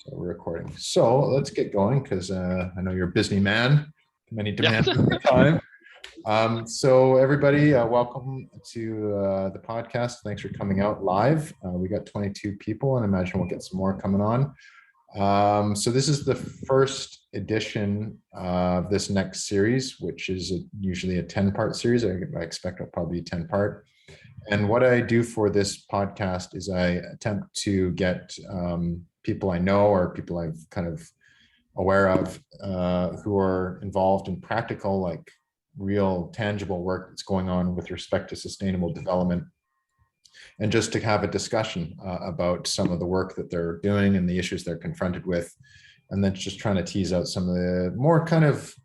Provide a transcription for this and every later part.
So we're recording. So let's get going because I know you're a busy man, many demands of your time. So everybody, welcome to the podcast. Thanks for coming out live. We got 22 people, and I imagine we'll get some more coming on. So this is the first edition of this next series, which is usually a 10-part series. I expect it'll probably be 10-part. And what I do for this podcast is I attempt to get people I know or people I've kind of aware of who are involved in practical, like real tangible work that's going on with respect to sustainable development, and just to have a discussion about some of the work that they're doing and the issues they're confronted with. And then just trying to tease out some of the more kind of,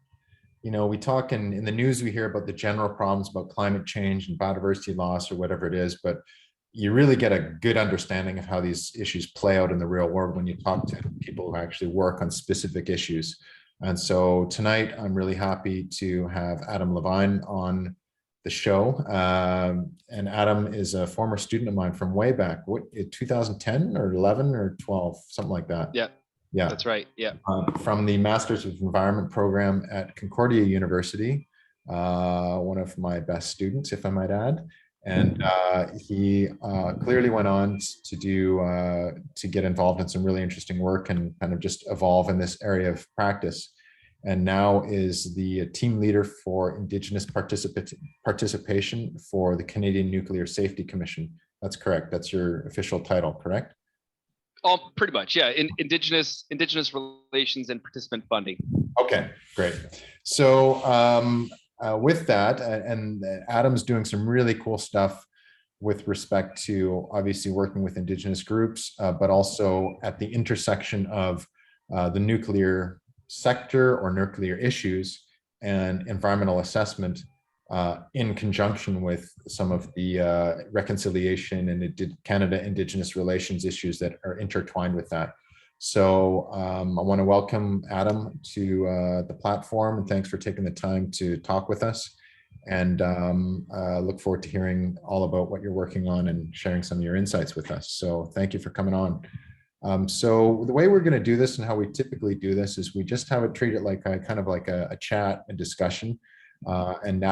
you know, we talk in the news, we hear about the general problems about climate change and biodiversity loss or whatever it is, but you really get a good understanding of how these issues play out in the real world when you talk to people who actually work on specific issues. And so tonight, I'm really happy to have Adam Levine on the show. And Adam is a former student of mine from way back, what, 2010 or 11 or 12, something like that. Yeah, that's right. Yeah. From the Masters of Environment program at Concordia University, one of my best students, if I might add. And he clearly went on to get involved in some really interesting work and kind of just evolve in this area of practice. And now is the team leader for Indigenous participation for the Canadian Nuclear Safety Commission. That's correct. That's your official title, correct? Pretty much, yeah. Indigenous relations and participant funding. Okay, great. So with that, and Adam's doing some really cool stuff with respect to obviously working with Indigenous groups, but also at the intersection of the nuclear sector or nuclear issues and environmental assessment in conjunction with some of the reconciliation and Canada Indigenous relations issues that are intertwined with that. So I want to welcome Adam to the platform, and thanks for taking the time to talk with us. And look forward to hearing all about what you're working on and sharing some of your insights with us. So thank you for coming on. So the way we're going to do this and how we typically do this is we just have it treated like a chat, a discussion. And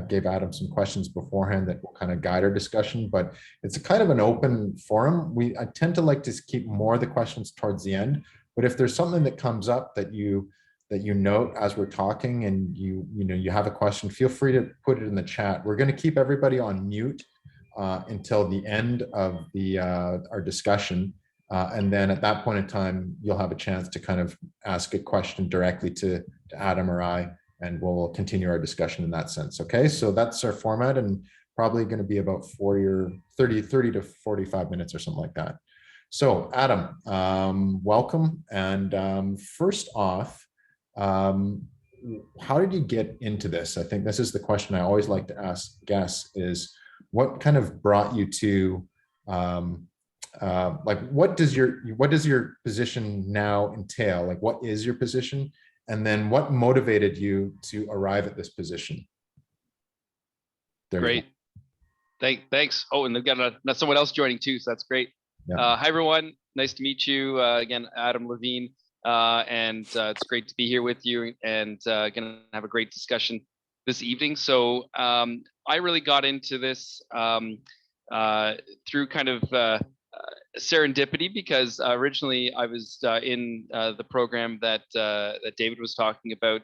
gave Adam some questions beforehand that will kind of guide our discussion, but it's a kind of an open forum. I tend to like to keep more of the questions towards the end, but if there's something that comes up that you note as we're talking and you have a question, feel free to put it in the chat. We're going to keep everybody on mute until the end of our discussion. And then at that point in time, you'll have a chance to kind of ask a question directly to Adam or I, and we'll continue our discussion in that sense. Okay, so that's our format, and probably going to be about 30 to 45 minutes or something like that. So Adam, welcome. And first off, how did you get into this? I think this is the question I always like to ask guests, is what kind of brought you to like what does your position now entail? Like, what is your position? And then what motivated you to arrive at this position? Great. Thanks. Oh, and they've got someone else joining too, so that's great. Yeah. Hi, everyone. Nice to meet you. Again, Adam Levine. And it's great to be here with you and going to have a great discussion this evening. So I really got into this through kind of serendipity, because originally I was in the program that David was talking about,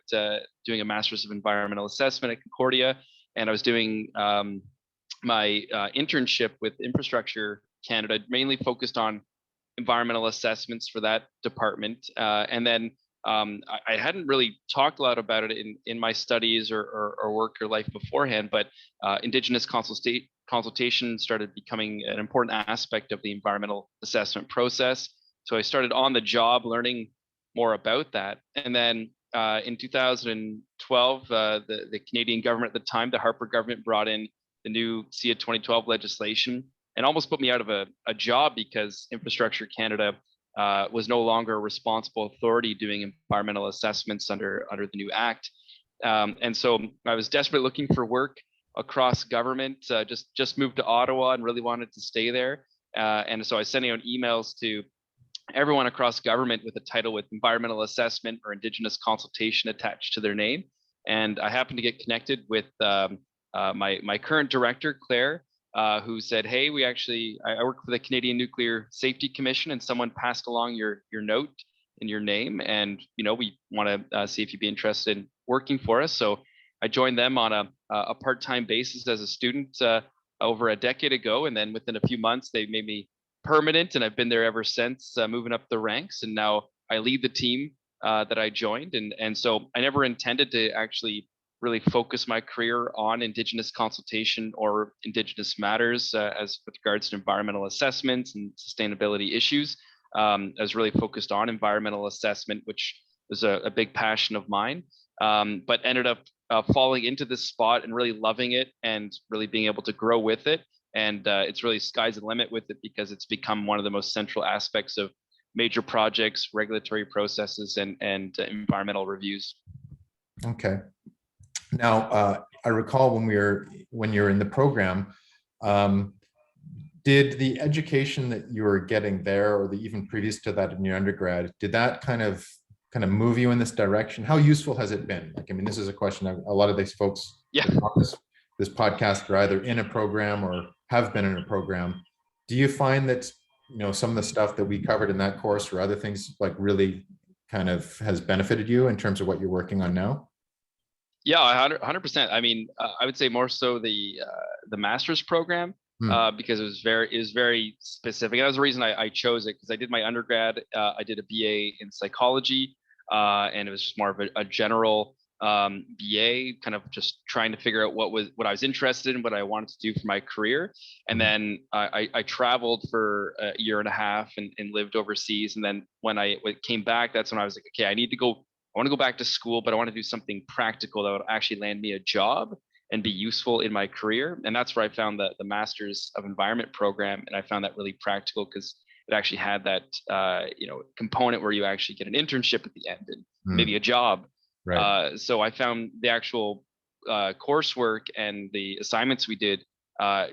doing a Master's of Environmental Assessment at Concordia, and I was doing my internship with Infrastructure Canada, mainly focused on environmental assessments for that department. And then I hadn't really talked a lot about it in my studies or work or life beforehand, but Indigenous consultation started becoming an important aspect of the environmental assessment process. So I started on the job learning more about that. And then in 2012, the Canadian government at the time, the Harper government, brought in the new CIA 2012 legislation and almost put me out of a job, because Infrastructure Canada was no longer a responsible authority doing environmental assessments under the new act. And so I was desperately looking for work across government, just moved to Ottawa and really wanted to stay there. And so I was sending out emails to everyone across government with a title with environmental assessment or Indigenous consultation attached to their name. And I happened to get connected with my current director, Claire, who said, "Hey, I work for the Canadian Nuclear Safety Commission, and someone passed along your note and your name, and we want to see if you'd be interested in working for us." So I joined them on a part-time basis as a student over a decade ago, and then within a few months they made me permanent, and I've been there ever since, moving up the ranks, and now I lead the team that I joined, and so I never intended to actually really focus my career on Indigenous consultation or Indigenous matters as with regards to environmental assessments and sustainability issues. I was really focused on environmental assessment, which was a big passion of mine, but ended up falling into this spot and really loving it and really being able to grow with it. And it's really sky's the limit with it, because it's become one of the most central aspects of major projects, regulatory processes, and environmental reviews. Okay. Now, I recall when you're in the program, did the education that you were getting there, or even previous to that in your undergrad, did that kind of move you in this direction? How useful has it been? Like, I mean, this is a question a lot of these folks on this podcast are either in a program or have been in a program. Do you find that some of the stuff that we covered in that course or other things like really kind of has benefited you in terms of what you're working on now? Yeah, 100%. I mean, I would say more so the master's program, because it was very specific. And that was the reason I chose it, because I did my undergrad. I did a BA in psychology, and it was just more of a general BA, kind of just trying to figure out what I was interested in, what I wanted to do for my career. And then I traveled for a year and a half and lived overseas. And then when I came back, that's when I was like, okay, I want to go back to school, but I want to do something practical that would actually land me a job and be useful in my career. And that's where I found the Masters of Environment program. And I found that really practical, because it actually had that component where you actually get an internship at the end and maybe a job. Right. So I found the actual coursework and the assignments we did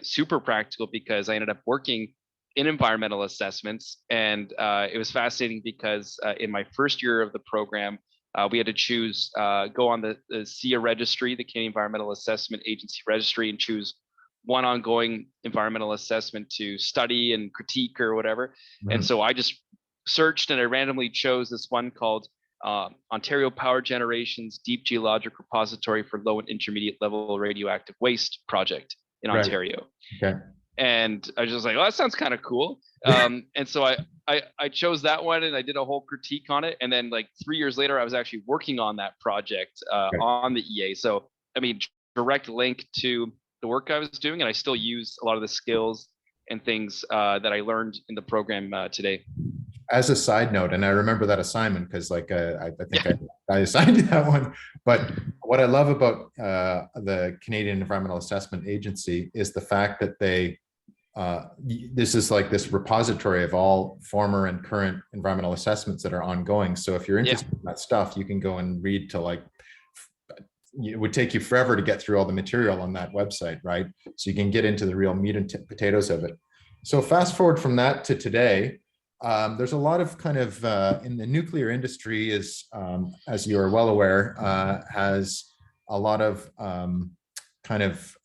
super practical, because I ended up working in environmental assessments. And it was fascinating because in my first year of the program, we had to choose, go on the CIA registry, the Canadian Environmental Assessment Agency registry, and choose one ongoing environmental assessment to study and critique or whatever. And so I just searched and I randomly chose this one called Ontario Power Generation's Deep Geologic Repository for Low and Intermediate Level Radioactive Waste Project in Ontario. Okay. And I was just like, oh, that sounds kind of cool. And so I chose that one, and I did a whole critique on it. And then like 3 years later, I was actually working on that project on the EA. So, I mean, direct link to the work I was doing, and I still use a lot of the skills and things that I learned in the program today. As a side note, and I remember that assignment because like I think I assigned that one, but what I love about the Canadian Environmental Assessment Agency is the fact that they this is like this repository of all former and current environmental assessments that are ongoing. So if you're interested in that stuff, you can go and read to like, it would take you forever to get through all the material on that website, right? So you can get into the real meat and potatoes of it. So fast forward from that to today, there's a lot of kind of in the nuclear industry is, as you are well aware, has a lot of kind of,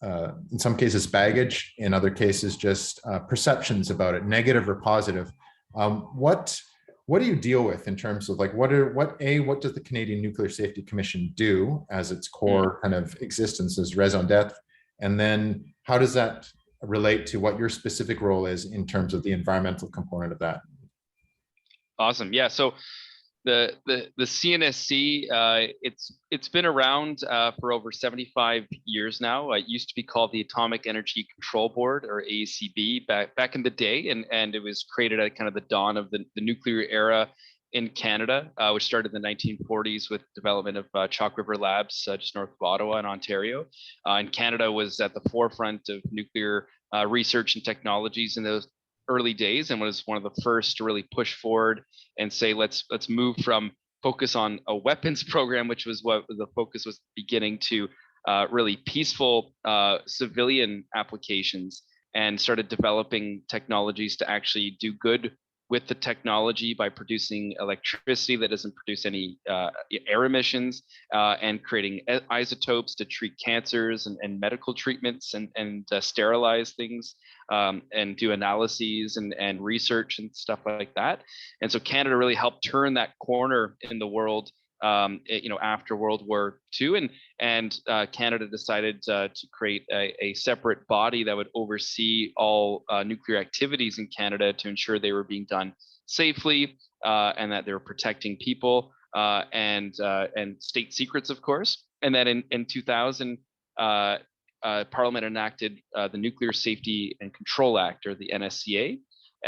in some cases, baggage, in other cases, just perceptions about it, negative or positive. What do you deal with in terms of like, what does the Canadian Nuclear Safety Commission do as its core kind of existence as raison d'etre? And then how does that relate to what your specific role is in terms of the environmental component of that? Awesome. Yeah. So the CNSC, it's been around for over 75 years now. It used to be called the Atomic Energy Control Board, or AECB, back in the day, and it was created at kind of the dawn of the nuclear era in Canada, which started in the 1940s with development of Chalk River Labs just north of Ottawa in Ontario. And Canada was at the forefront of nuclear research and technologies in those early days, and was one of the first to really push forward and say, let's move from focus on a weapons program, which was what the focus was beginning, to really peaceful civilian applications, and started developing technologies to actually do good with the technology by producing electricity that doesn't produce any air emissions, and creating isotopes to treat cancers and medical treatments, and sterilize things, and do analyses and research and stuff like that. And so Canada really helped turn that corner in the world, after World War II, and Canada decided to create a separate body that would oversee all nuclear activities in Canada to ensure they were being done safely, and that they were protecting people, and state secrets, of course. And then in 2000, Parliament enacted the Nuclear Safety and Control Act, or the NSCA,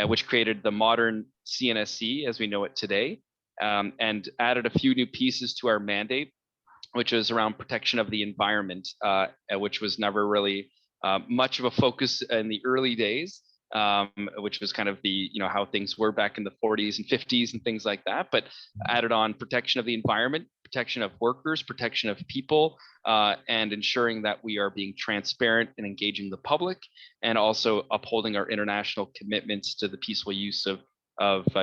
which created the modern CNSC as we know it today. And added a few new pieces to our mandate, which is around protection of the environment, which was never really much of a focus in the early days, which was kind of the, how things were back in the 40s and 50s and things like that. But added on protection of the environment, protection of workers, protection of people, and ensuring that we are being transparent and engaging the public, and also upholding our international commitments to the peaceful use of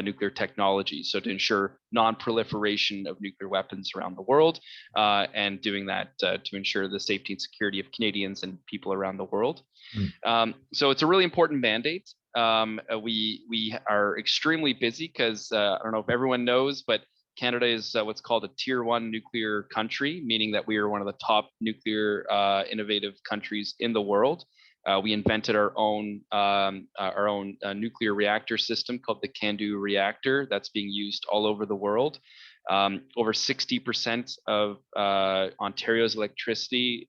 nuclear technology. So to ensure non-proliferation of nuclear weapons around the world, and doing that to ensure the safety and security of Canadians and people around the world. So it's a really important mandate. We are extremely busy because I don't know if everyone knows, but Canada is what's called a tier 1 nuclear country, meaning that we are one of the top nuclear innovative countries in the world. We invented our own nuclear reactor system called the CANDU reactor that's being used all over the world. Over 60% of Ontario's electricity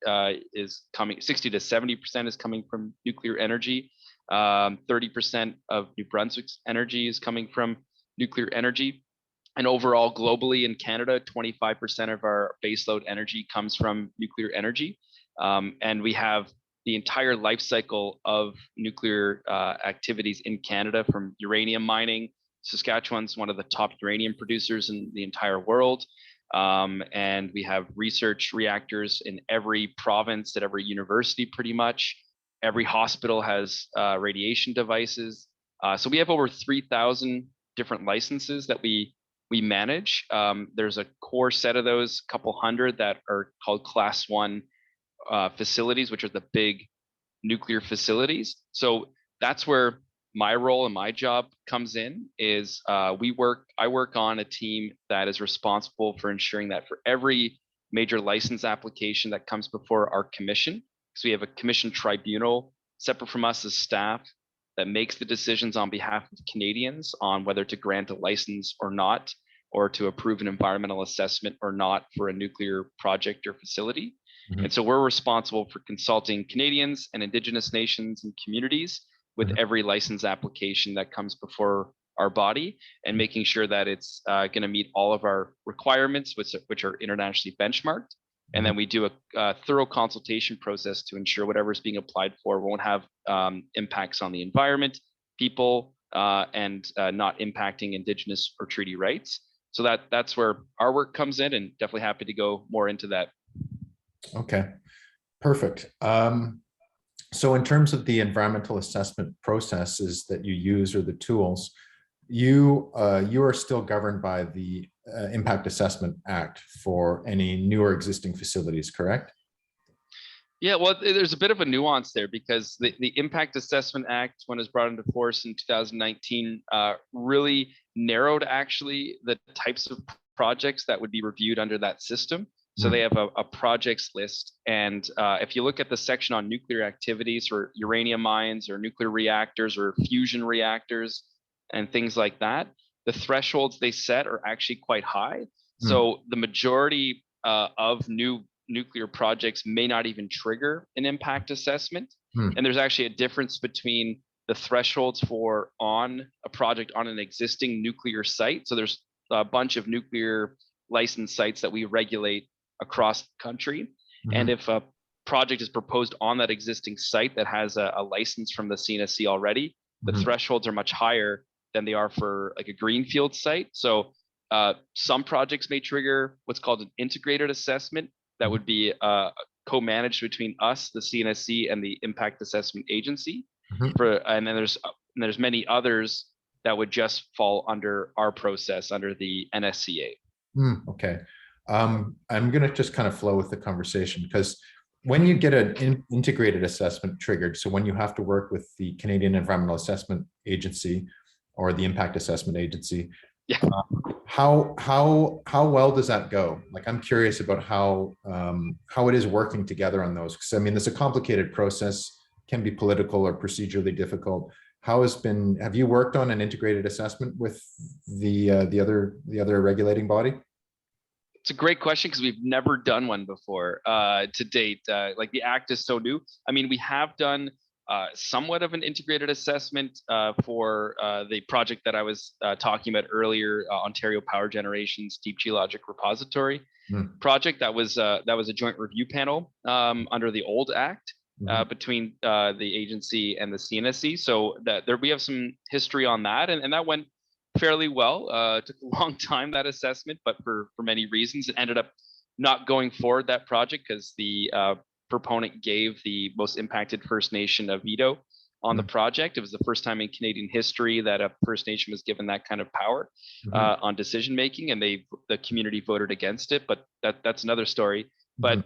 is coming, 60 to 70% is coming from nuclear energy. 30% of New Brunswick's energy is coming from nuclear energy. And overall, globally in Canada, 25% of our baseload energy comes from nuclear energy. And we have the entire life cycle of nuclear activities in Canada, from uranium mining. Saskatchewan's one of the top uranium producers in the entire world. And we have research reactors in every province at every university, pretty much. Every hospital has radiation devices. So we have over 3,000 different licenses that we manage. There's a core set of those, couple hundred, that are called Class 1 facilities, which are the big nuclear facilities. So that's where my role and my job comes in. Is I work on a team that is responsible for ensuring that for every major license application that comes before our commission, so we have a commission tribunal separate from us as staff that makes the decisions on behalf of Canadians on whether to grant a license or not, or to approve an environmental assessment or not for a nuclear project or facility. And so we're responsible for consulting Canadians and Indigenous nations and communities with every license application that comes before our body, and making sure that it's going to meet all of our requirements, which are internationally benchmarked. And then we do a thorough consultation process to ensure whatever is being applied for won't have impacts on the environment, people, and not impacting Indigenous or treaty rights. So that's where our work comes in, and definitely happy to go more into that. Okay, perfect. So in terms of the environmental assessment processes that you use, or the tools, you are still governed by the Impact Assessment Act for any new or existing facilities, correct? Yeah, well, there's a bit of a nuance there, because the Impact Assessment Act, when it was brought into force in 2019, really narrowed actually the types of projects that would be reviewed under that system. So they have a projects list. And if you look at the section on nuclear activities, or uranium mines, or nuclear reactors, or fusion reactors, and things like that, the thresholds they set are actually quite high. So the majority of new nuclear projects may not even trigger an impact assessment. And there's actually a difference between the thresholds for on a project on an existing nuclear site. So there's a bunch of nuclear licensed sites that we regulate across the country. And if a project is proposed on that existing site that has a license from the CNSC already, the thresholds are much higher than they are for like a greenfield site. So some projects may trigger what's called an integrated assessment that would be co-managed between us, the CNSC, and the Impact Assessment Agency. And then there's many others that would just fall under our process, under the NSCA. Okay. I'm going to just kind of flow with the conversation, because when you get an integrated assessment triggered, so when you have to work with the Canadian Environmental Assessment Agency or the Impact Assessment Agency, yeah, how well does that go? Like, I'm curious about how it is working together on those, because I mean, it's a complicated process, can be political or procedurally difficult. Have you worked on an integrated assessment with the other regulating body? It's a great question, because we've never done one before to date. Like, the Act is so new. I mean, we have done somewhat of an integrated assessment for the project that I was talking about earlier, Ontario Power Generation's Deep Geologic Repository project. That was a joint review panel under the old Act between the agency and the CNSC. So we have some history on that, and that went fairly well. It took a long time, that assessment, but for many reasons, it ended up not going forward, that project, because the proponent gave the most impacted First Nation a veto on the project. It was the first time in Canadian history that a First Nation was given that kind of power on decision making, and the community voted against it. But that's another story. But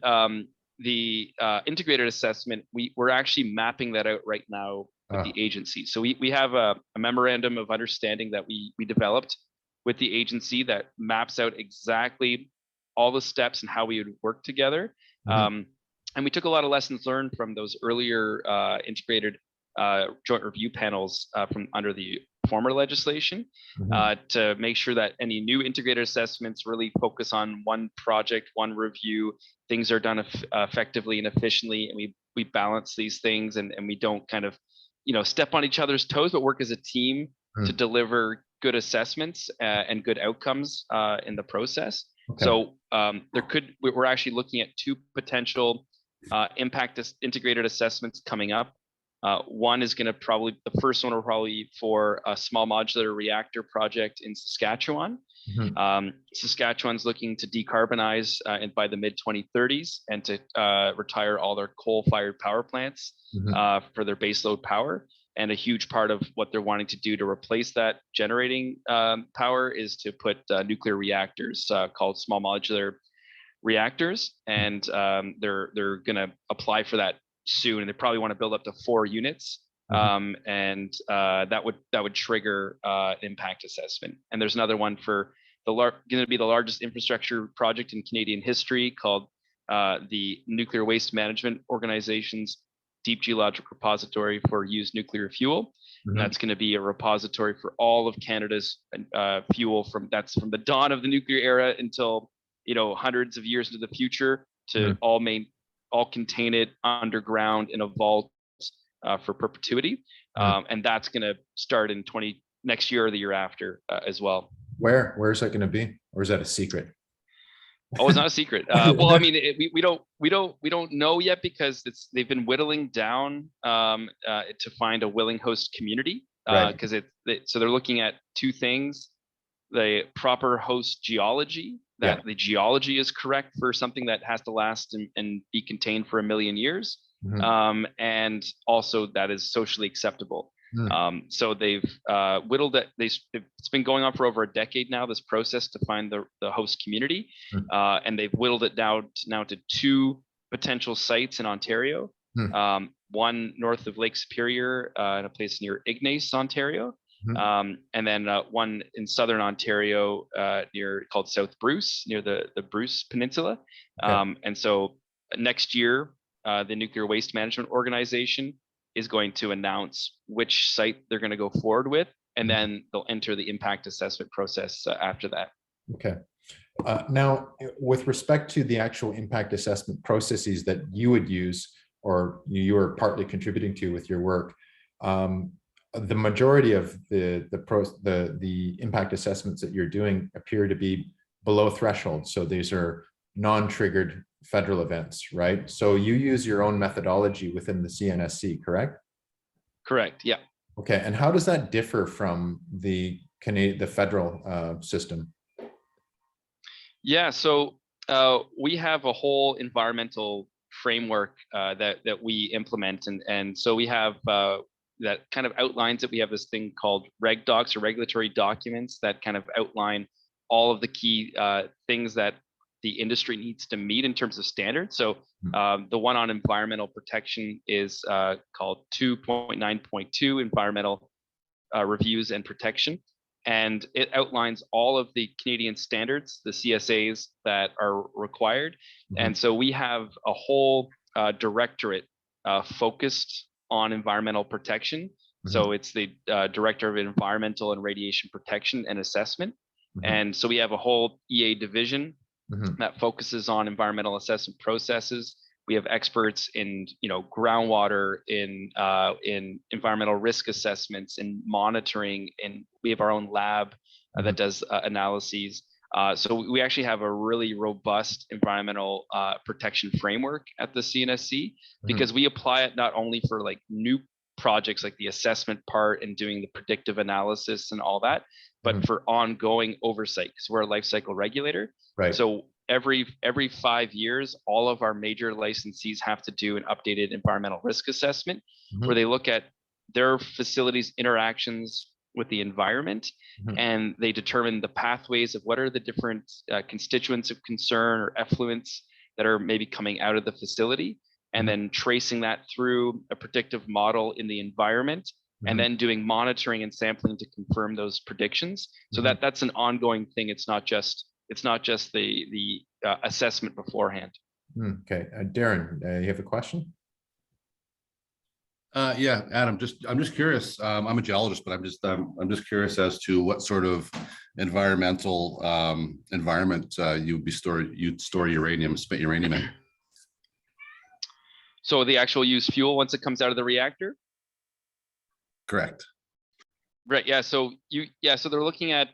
the integrated assessment, we're actually mapping that out right now with the agency. So we have a memorandum of understanding that we developed with the agency that maps out exactly all the steps and how we would work together. And we took a lot of lessons learned from those earlier integrated joint review panels from under the former legislation to make sure that any new integrated assessments really focus on one project, one review. Things are done effectively and efficiently, and we balance these things, and we don't kind of step on each other's toes, but work as a team to deliver good assessments and good outcomes in the process. Okay. So we're actually looking at two potential integrated assessments coming up. One is going to the first one will probably be for a small modular reactor project in Saskatchewan. Saskatchewan's looking to decarbonize by the mid-2030s and to retire all their coal-fired power plants for their baseload power. And a huge part of what they're wanting to do to replace that generating power is to put nuclear reactors called small modular reactors. And they're going to apply for that soon, and they probably want to build up to 4 units. And that would trigger impact assessment. And there's another one for going to be the largest infrastructure project in Canadian history, called the Nuclear Waste Management Organization's Deep Geologic Repository for Used Nuclear Fuel. And that's going to be a repository for all of Canada's fuel from the dawn of the nuclear era until hundreds of years into the future, to all contain it underground in a vault for perpetuity. And that's going to start in next year or the year after as well. Where is that going to be, or is that a secret? Oh, it's not a secret. Well, I mean, we don't know yet, because they've been whittling down to find a willing host community, because so they're looking at 2 things: the proper host geology, that the geology is correct for something that has to last and be contained for 1 million years, and also that is socially acceptable. So they've whittled it. It's been going on for over a decade now, this process to find the host community, and they've whittled it down now to 2 potential sites in Ontario. One north of Lake Superior in a place near Ignace, Ontario, and then one in southern Ontario called South Bruce, near the Bruce Peninsula. And so next year, the Nuclear Waste Management Organization is going to announce which site they're going to go forward with, and then they'll enter the impact assessment process after that. Okay. Now, with respect to the actual impact assessment processes that you would use, or you are partly contributing to with your work, the majority of the impact assessments that you're doing appear to be below threshold. So these are non-triggered federal events, right? So you use your own methodology within the CNSC, correct? Correct. Yeah. Okay. And how does that differ from the federal system? Yeah. So we have a whole environmental framework that we implement, and so we have that kind of outlines it. We have this thing called reg docs, or regulatory documents, that kind of outline all of the key things that the industry needs to meet in terms of standards. So the one on environmental protection is called 2.9.2, environmental reviews and protection. And it outlines all of the Canadian standards, the CSAs that are required. And so we have a whole directorate focused on environmental protection. So it's the Director of Environmental and Radiation Protection and Assessment. And so we have a whole EA division that focuses on environmental assessment processes. We have experts in, groundwater, in environmental risk assessments, in monitoring, and we have our own lab that does analyses. So we actually have a really robust environmental protection framework at the CNSC, because we apply it not only for like new projects like the assessment part and doing the predictive analysis and all that, but for ongoing oversight, because we're a life cycle regulator. Right. So every 5 years, all of our major licensees have to do an updated environmental risk assessment, where they look at their facilities' interactions with the environment, and they determine the pathways of what are the different constituents of concern or effluents that are maybe coming out of the facility, and then tracing that through a predictive model in the environment, and then doing monitoring and sampling to confirm those predictions. So that's an ongoing thing. It's not just the assessment beforehand. Okay, Darren, you have a question? Yeah, Adam. I'm just curious. I'm a geologist, but I'm just curious as to what sort of environmental environment you'd store uranium, spent uranium in. So the actual used fuel once it comes out of the reactor. Correct. Right. Yeah. So so they're looking at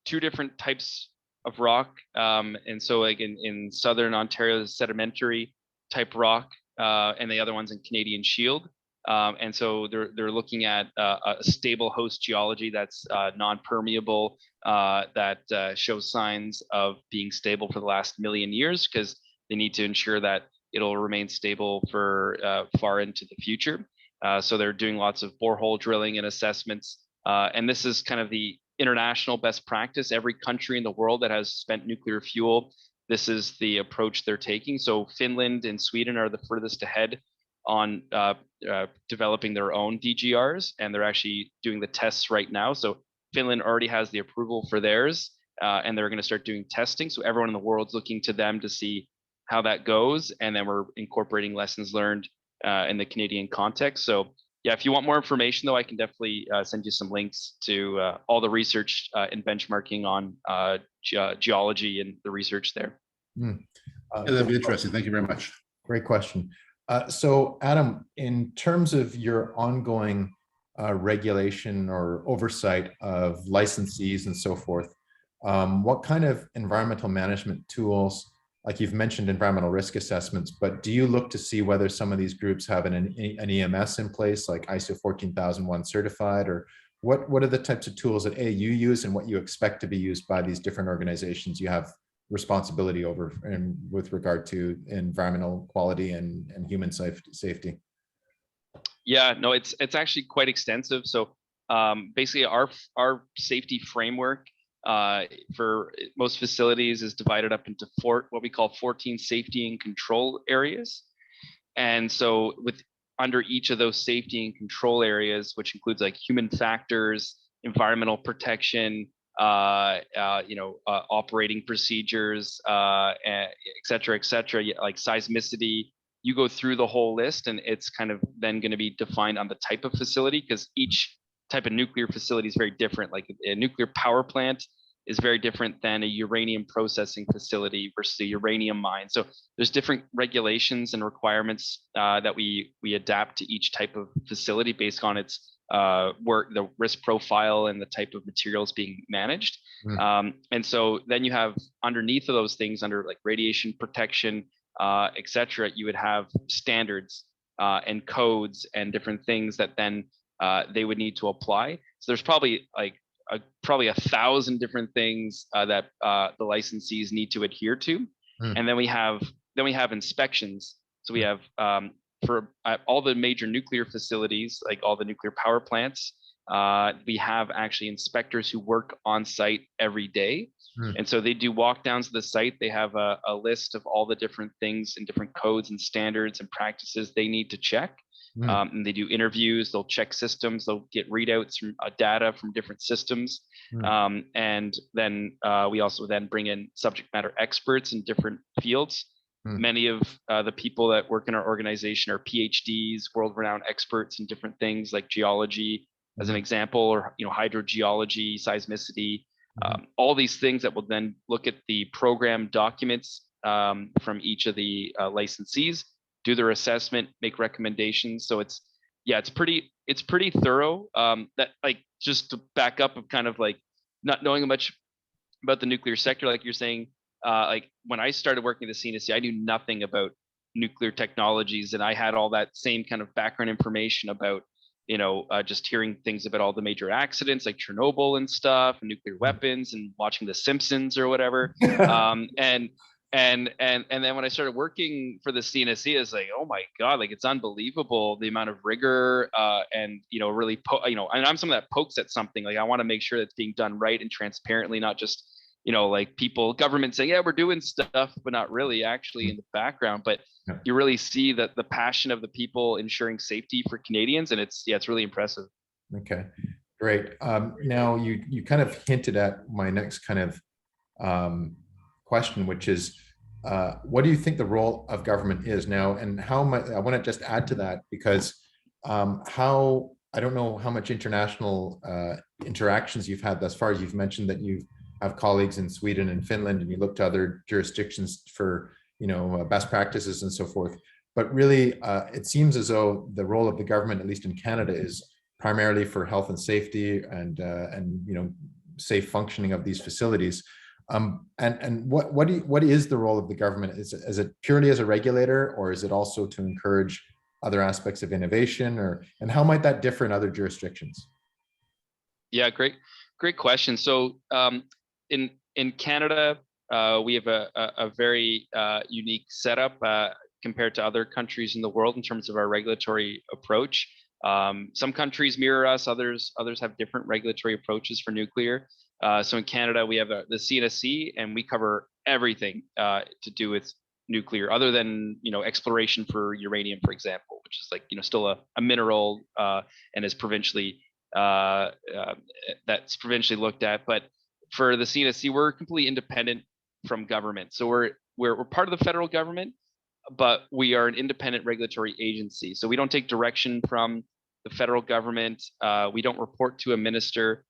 two different types of rock, and so like in southern Ontario, sedimentary type rock, and the other one's in Canadian Shield, and so they're looking at a stable host geology that's non-permeable, that shows signs of being stable for the last million years, because they need to ensure that it'll remain stable for far into the future. So they're doing lots of borehole drilling and assessments, and this is kind of the international best practice. Every country in the world that has spent nuclear fuel, this is the approach they're taking. So Finland and Sweden are the furthest ahead on developing their own DGRs, and they're actually doing the tests right now. So Finland already has the approval for theirs, and they're going to start doing testing. So everyone in the world's looking to them to see how that goes, and then we're incorporating lessons learned in the Canadian context. So yeah, if you want more information, though, I can definitely send you some links to all the research and benchmarking on geology and the research there. Yeah, that'd be interesting. Thank you very much. Great question. So Adam, in terms of your ongoing regulation or oversight of licensees and so forth, what kind of environmental management tools, like you've mentioned environmental risk assessments, but do you look to see whether some of these groups have an EMS in place, like ISO 14001 certified, or what are the types of tools that you use and what you expect to be used by these different organizations you have responsibility over and with regard to environmental quality and human safety? Yeah, no, it's actually quite extensive. So basically our safety framework for most facilities is divided up into what we call 14 safety and control areas. And so under each of those safety and control areas, which includes like human factors, environmental protection, operating procedures, et cetera, like seismicity, you go through the whole list, and it's kind of then going to be defined on the type of facility, because each type of nuclear facility is very different. Like a nuclear power plant is very different than a uranium processing facility versus a uranium mine. So there's different regulations and requirements that we adapt to each type of facility based on its the risk profile and the type of materials being managed. And so then you have underneath of those things, under like radiation protection, et cetera, you would have standards and codes and different things that then they would need to apply. So there's probably like probably 1,000 different things that the licensees need to adhere to. And then we have inspections. So we have for all the major nuclear facilities, like all the nuclear power plants, we have actually inspectors who work on site every day. And so they do walk downs to the site. They have a list of all the different things and different codes and standards and practices they need to check. And they do interviews, they'll check systems, they'll get readouts from data from different systems. And then we also then bring in subject matter experts in different fields. Many of the people that work in our organization are PhDs, world-renowned experts in different things like geology, as an example, or hydrogeology, seismicity, all these things that will then look at the program documents from each of the licensees, do their assessment, make recommendations. So it's pretty thorough. That, like, just to back up of kind of like not knowing much about the nuclear sector, like you're saying, like when I started working at the Cnsc, I knew nothing about nuclear technologies, and I had all that same kind of background information about just hearing things about all the major accidents like Chernobyl and stuff, and nuclear weapons, and watching The Simpsons or whatever. And then when I started working for the CNSC, it's like, oh my God, like it's unbelievable the amount of rigor and really and I'm someone that pokes at something. Like I want to make sure that it's being done right and transparently, not just like government saying, yeah, we're doing stuff, but not really actually in the background. But you really see that the passion of the people ensuring safety for Canadians, and it's really impressive. Okay, great. Now you kind of hinted at my next kind of question, which is, what do you think the role of government is now, and how much? I want to just add to that because I don't know how much international interactions you've had thus far. You've mentioned that you have colleagues in Sweden and Finland, and you look to other jurisdictions for best practices and so forth. But really, it seems as though the role of the government, at least in Canada, is primarily for health and safety and safe functioning of these facilities. And what is the role of the government? Is it purely as a regulator, or is it also to encourage other aspects of innovation, and how might that differ in other jurisdictions? Yeah, great question. So in Canada, we have a very unique setup compared to other countries in the world in terms of our regulatory approach. Some countries mirror us, others have different regulatory approaches for nuclear. So in Canada, we have the CNSC, and we cover everything to do with nuclear, other than exploration for uranium, for example, which is like still a mineral and is provincially that's provincially looked at. But for the CNSC, we're completely independent from government. So we're part of the federal government, but we are an independent regulatory agency. So we don't take direction from the federal government. We don't report to a minister.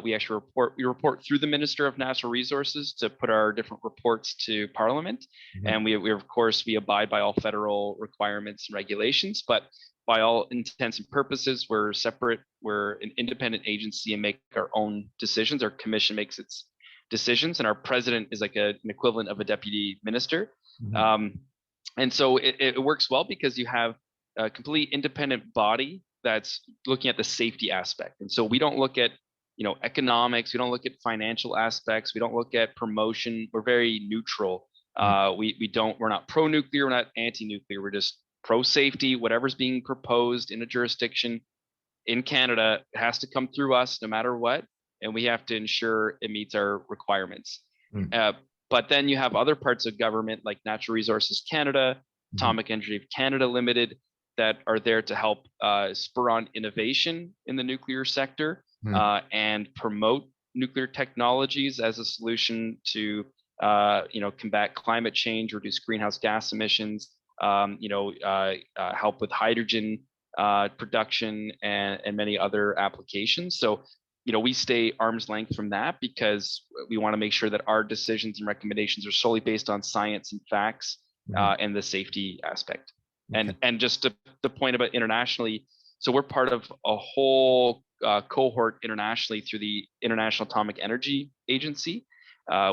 We actually report through the Minister of Natural Resources to put our different reports to Parliament. And we of course, we abide by all federal requirements and regulations, but by all intents and purposes, we're separate. We're an independent agency and make our own decisions. Our commission makes its decisions, and our president is like an equivalent of a deputy minister. And so it works well because you have a complete independent body that's looking at the safety aspect. And so we don't look at economics, we don't look at financial aspects, we don't look at promotion. We're very neutral. We're not pro-nuclear, we're not anti-nuclear, we're just pro-safety. Whatever's being proposed in a jurisdiction in Canada, it has to come through us no matter what, and we have to ensure it meets our requirements. But then you have other parts of government like Natural Resources Canada, Atomic Energy of Canada Limited, that are there to help spur on innovation in the nuclear sector and promote nuclear technologies as a solution to combat climate change, reduce greenhouse gas emissions, help with hydrogen production and many other applications. So we stay arm's length from that because we want to make sure that our decisions and recommendations are solely based on science and facts and the safety aspect. And just to the point about internationally, so we're part of a whole cohort internationally through the International Atomic Energy Agency.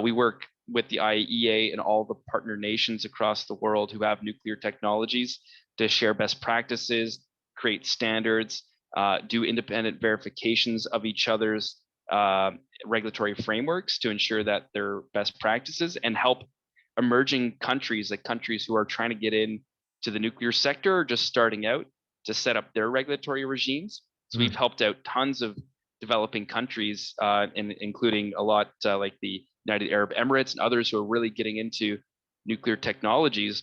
We work with the IAEA and all the partner nations across the world who have nuclear technologies to share best practices, create standards, do independent verifications of each other's regulatory frameworks to ensure that they're best practices, and help emerging countries, like countries who are trying to get in to the nuclear sector or just starting out to set up their regulatory regimes. So we've helped out tons of developing countries, including a lot like the United Arab Emirates and others who are really getting into nuclear technologies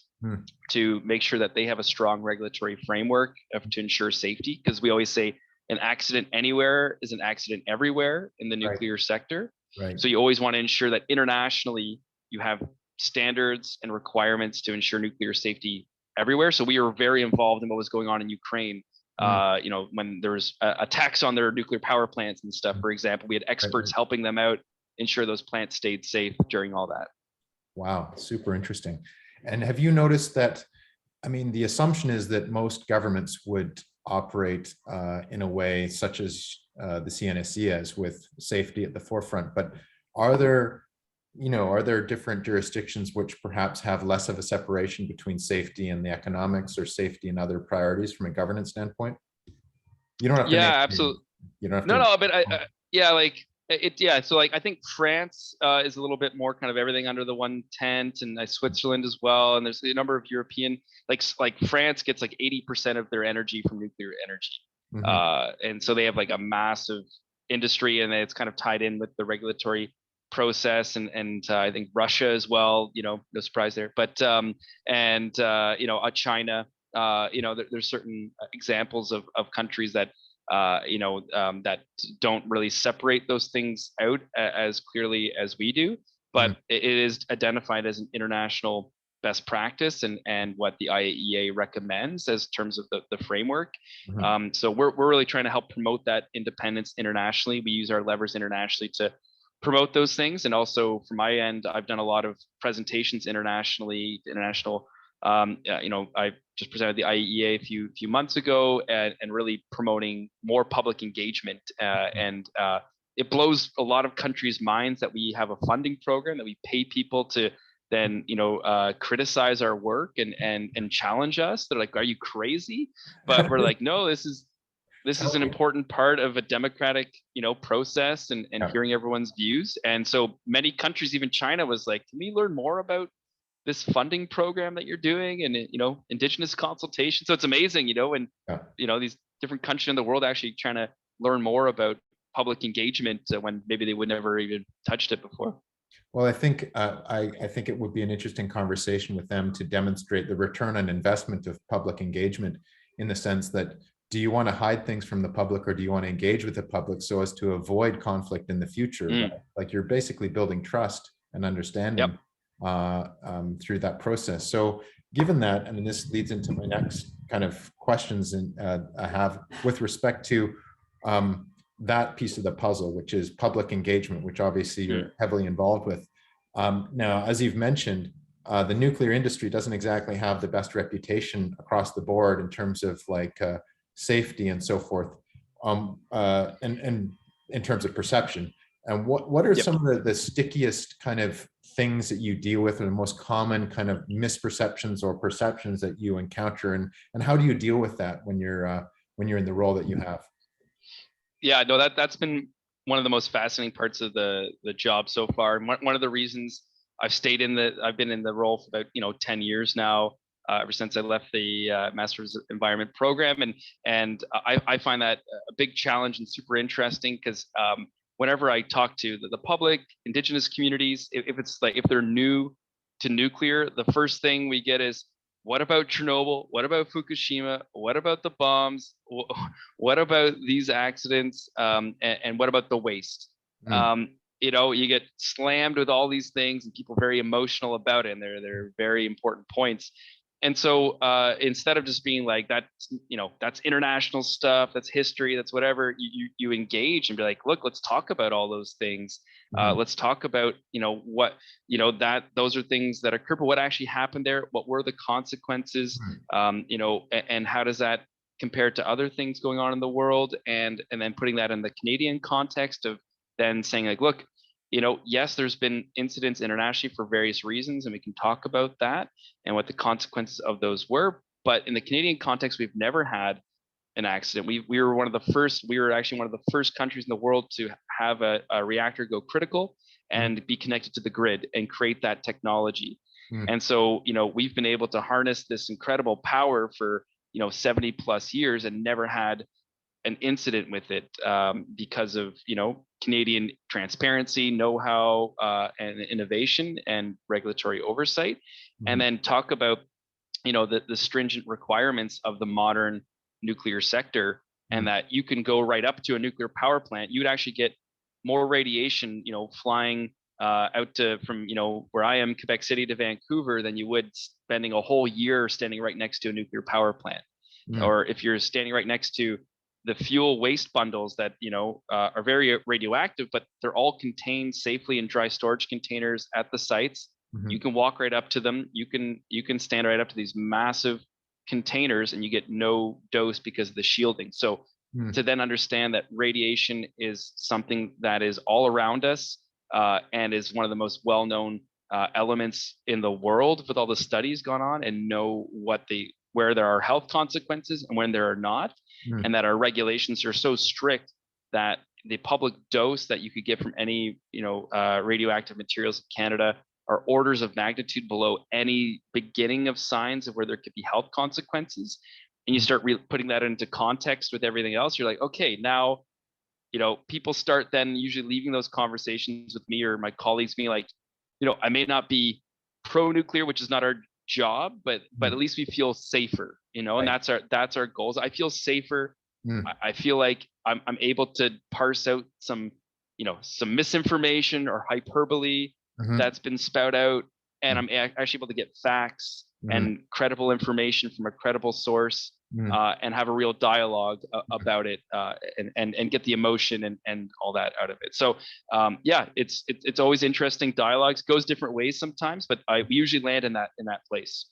to make sure that they have a strong regulatory framework to ensure safety. Because we always say an accident anywhere is an accident everywhere in the nuclear sector. Right. So you always want to ensure that internationally you have standards and requirements to ensure nuclear safety everywhere. So we were very involved in what was going on in Ukraine. You know, when there was attacks on their nuclear power plants and stuff, for example, we had experts helping them out, ensure those plants stayed safe during all that. Wow, super interesting. And have you noticed that, I mean, the assumption is that most governments would operate in a way such as the CNSC is, with safety at the forefront, but are there, you know, are there different jurisdictions which perhaps have less of a separation between safety and the economics, or safety and other priorities from a governance standpoint? You don't have to. Yeah, absolutely. You don't have No, to. no, but yeah, like yeah. So like, I think France is a little bit more kind of everything under the one tent, and Switzerland as well. And there's a number of European, like France gets like 80% of their energy from nuclear energy. And so they have like a massive industry, and it's kind of tied in with the regulatory process, and I think Russia as well, you know, no surprise there, but you know, China, you know, there's certain examples of countries that you know, that don't really separate those things out as clearly as we do, but it is identified as an international best practice, and what the IAEA recommends as terms of the framework. So we're really trying to help promote that independence internationally. We use our levers internationally to promote those things. And also from my end, I've done a lot of presentations internationally, international, you know, I just presented the IAEA a few months ago, and really promoting more public engagement. And it blows a lot of countries' minds that we have a funding program, that we pay people to then, you know, criticize our work and challenge us. They're like, are you crazy? But we're like, no, this is an important part of a democratic, you know, process, and hearing everyone's views. And so many countries, even China, was like, can we learn more about this funding program that you're doing, and, you know, Indigenous consultation? So it's amazing, you know, when, you know, these different countries in the world actually trying to learn more about public engagement when maybe they would never even touched it before. Well, I think I think it would be an interesting conversation with them to demonstrate the return on investment of public engagement, in the sense that, do you want to hide things from the public, or do you want to engage with the public so as to avoid conflict in the future? Right? Like, you're basically building trust and understanding through that process. So given that, and this leads into my next kind of questions I have with respect to that piece of the puzzle, which is public engagement, which obviously you're heavily involved with. Now, as you've mentioned, the nuclear industry doesn't exactly have the best reputation across the board in terms of like safety and so forth, and in terms of perception. And what are some of the stickiest kind of things that you deal with, or the most common kind of misperceptions or perceptions that you encounter, and how do you deal with that when you're in the role that you have? Yeah, no, that's been one of the most fascinating parts of the job so far. And one of the reasons I've been in the role for about, you know, 10 years now, ever since I left the Master's Environment program. And I find that a big challenge and super interesting, because whenever I talk to the public, Indigenous communities, if they're new to nuclear, the first thing we get is, what about Chernobyl? What about Fukushima? What about the bombs? What about these accidents? And what about the waste? You know, you get slammed with all these things, and people are very emotional about it, and they're very important points. And so instead of just being like, that's, you know, that's international stuff, that's history, that's whatever, you engage and be like, look, let's talk about all those things. Let's talk about, you know, what, you know, that those are things that occur, but what actually happened there? What were the consequences? You know, and how does that compare to other things going on in the world? And then putting that in the Canadian context of then saying like, look, you know, yes, there's been incidents internationally for various reasons, and we can talk about that and what the consequences of those were. But in the Canadian context, we've never had an accident. We were actually one of the first countries in the world to have a reactor go critical and be connected to the grid and create that technology. And so, we've been able to harness this incredible power for, 70 plus years and never had an incident with it, because of, Canadian transparency, know-how, and innovation and regulatory oversight. And then talk about, the stringent requirements of the modern nuclear sector, and that you can go right up to a nuclear power plant. You would actually get more radiation, flying out to from where I am, Quebec City to Vancouver, than you would spending a whole year standing right next to a nuclear power plant. Or if you're standing right next to the fuel waste bundles that are very radioactive, but they're all contained safely in dry storage containers at the sites. You can walk right up to them. You can stand right up to these massive containers, and you get no dose because of the shielding. So to then understand that radiation is something that is all around us, and is one of the most well-known elements in the world with all the studies gone on, and know where there are health consequences and when there are not, and that our regulations are so strict that the public dose that you could get from any radioactive materials in Canada are orders of magnitude below any beginning of signs of where there could be health consequences. And you start putting that into context with everything else. You're like, okay, now people start then usually leaving those conversations with me or my colleagues being like, I may not be pro-nuclear, which is not our job, but at least we feel safer, and that's our goals. I feel safer. I feel like I'm able to parse out some misinformation or hyperbole that's been spout out, and I'm actually able to get facts and credible information from a credible source, and have a real dialogue about it, and get the emotion and all that out of it. So it's always interesting. Dialogues goes different ways sometimes, but we usually land in that place.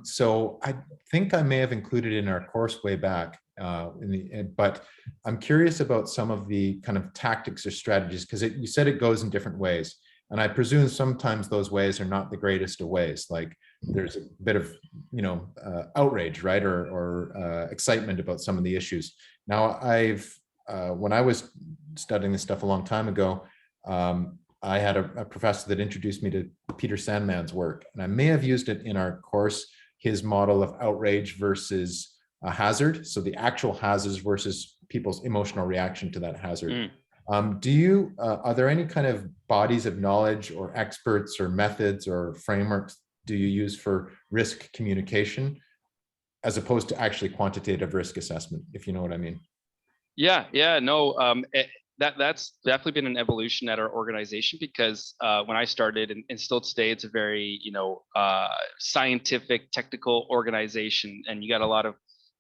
So I think I may have included in our course way back, but I'm curious about some of the kind of tactics or strategies, because you said it goes in different ways. And I presume sometimes those ways are not the greatest of ways. Like there's a bit of, outrage, right? Or excitement about some of the issues. Now when I was studying this stuff a long time ago, I had a professor that introduced me to Peter Sandman's work, and I may have used it in our course, his model of outrage versus a hazard. So the actual hazards versus people's emotional reaction to that hazard. Are there any kind of bodies of knowledge or experts or methods or frameworks do you use for risk communication as opposed to actually quantitative risk assessment, if you know what I mean? That's definitely been an evolution at our organization, because when I started, and still today, it's a very scientific, technical organization, and you got a lot of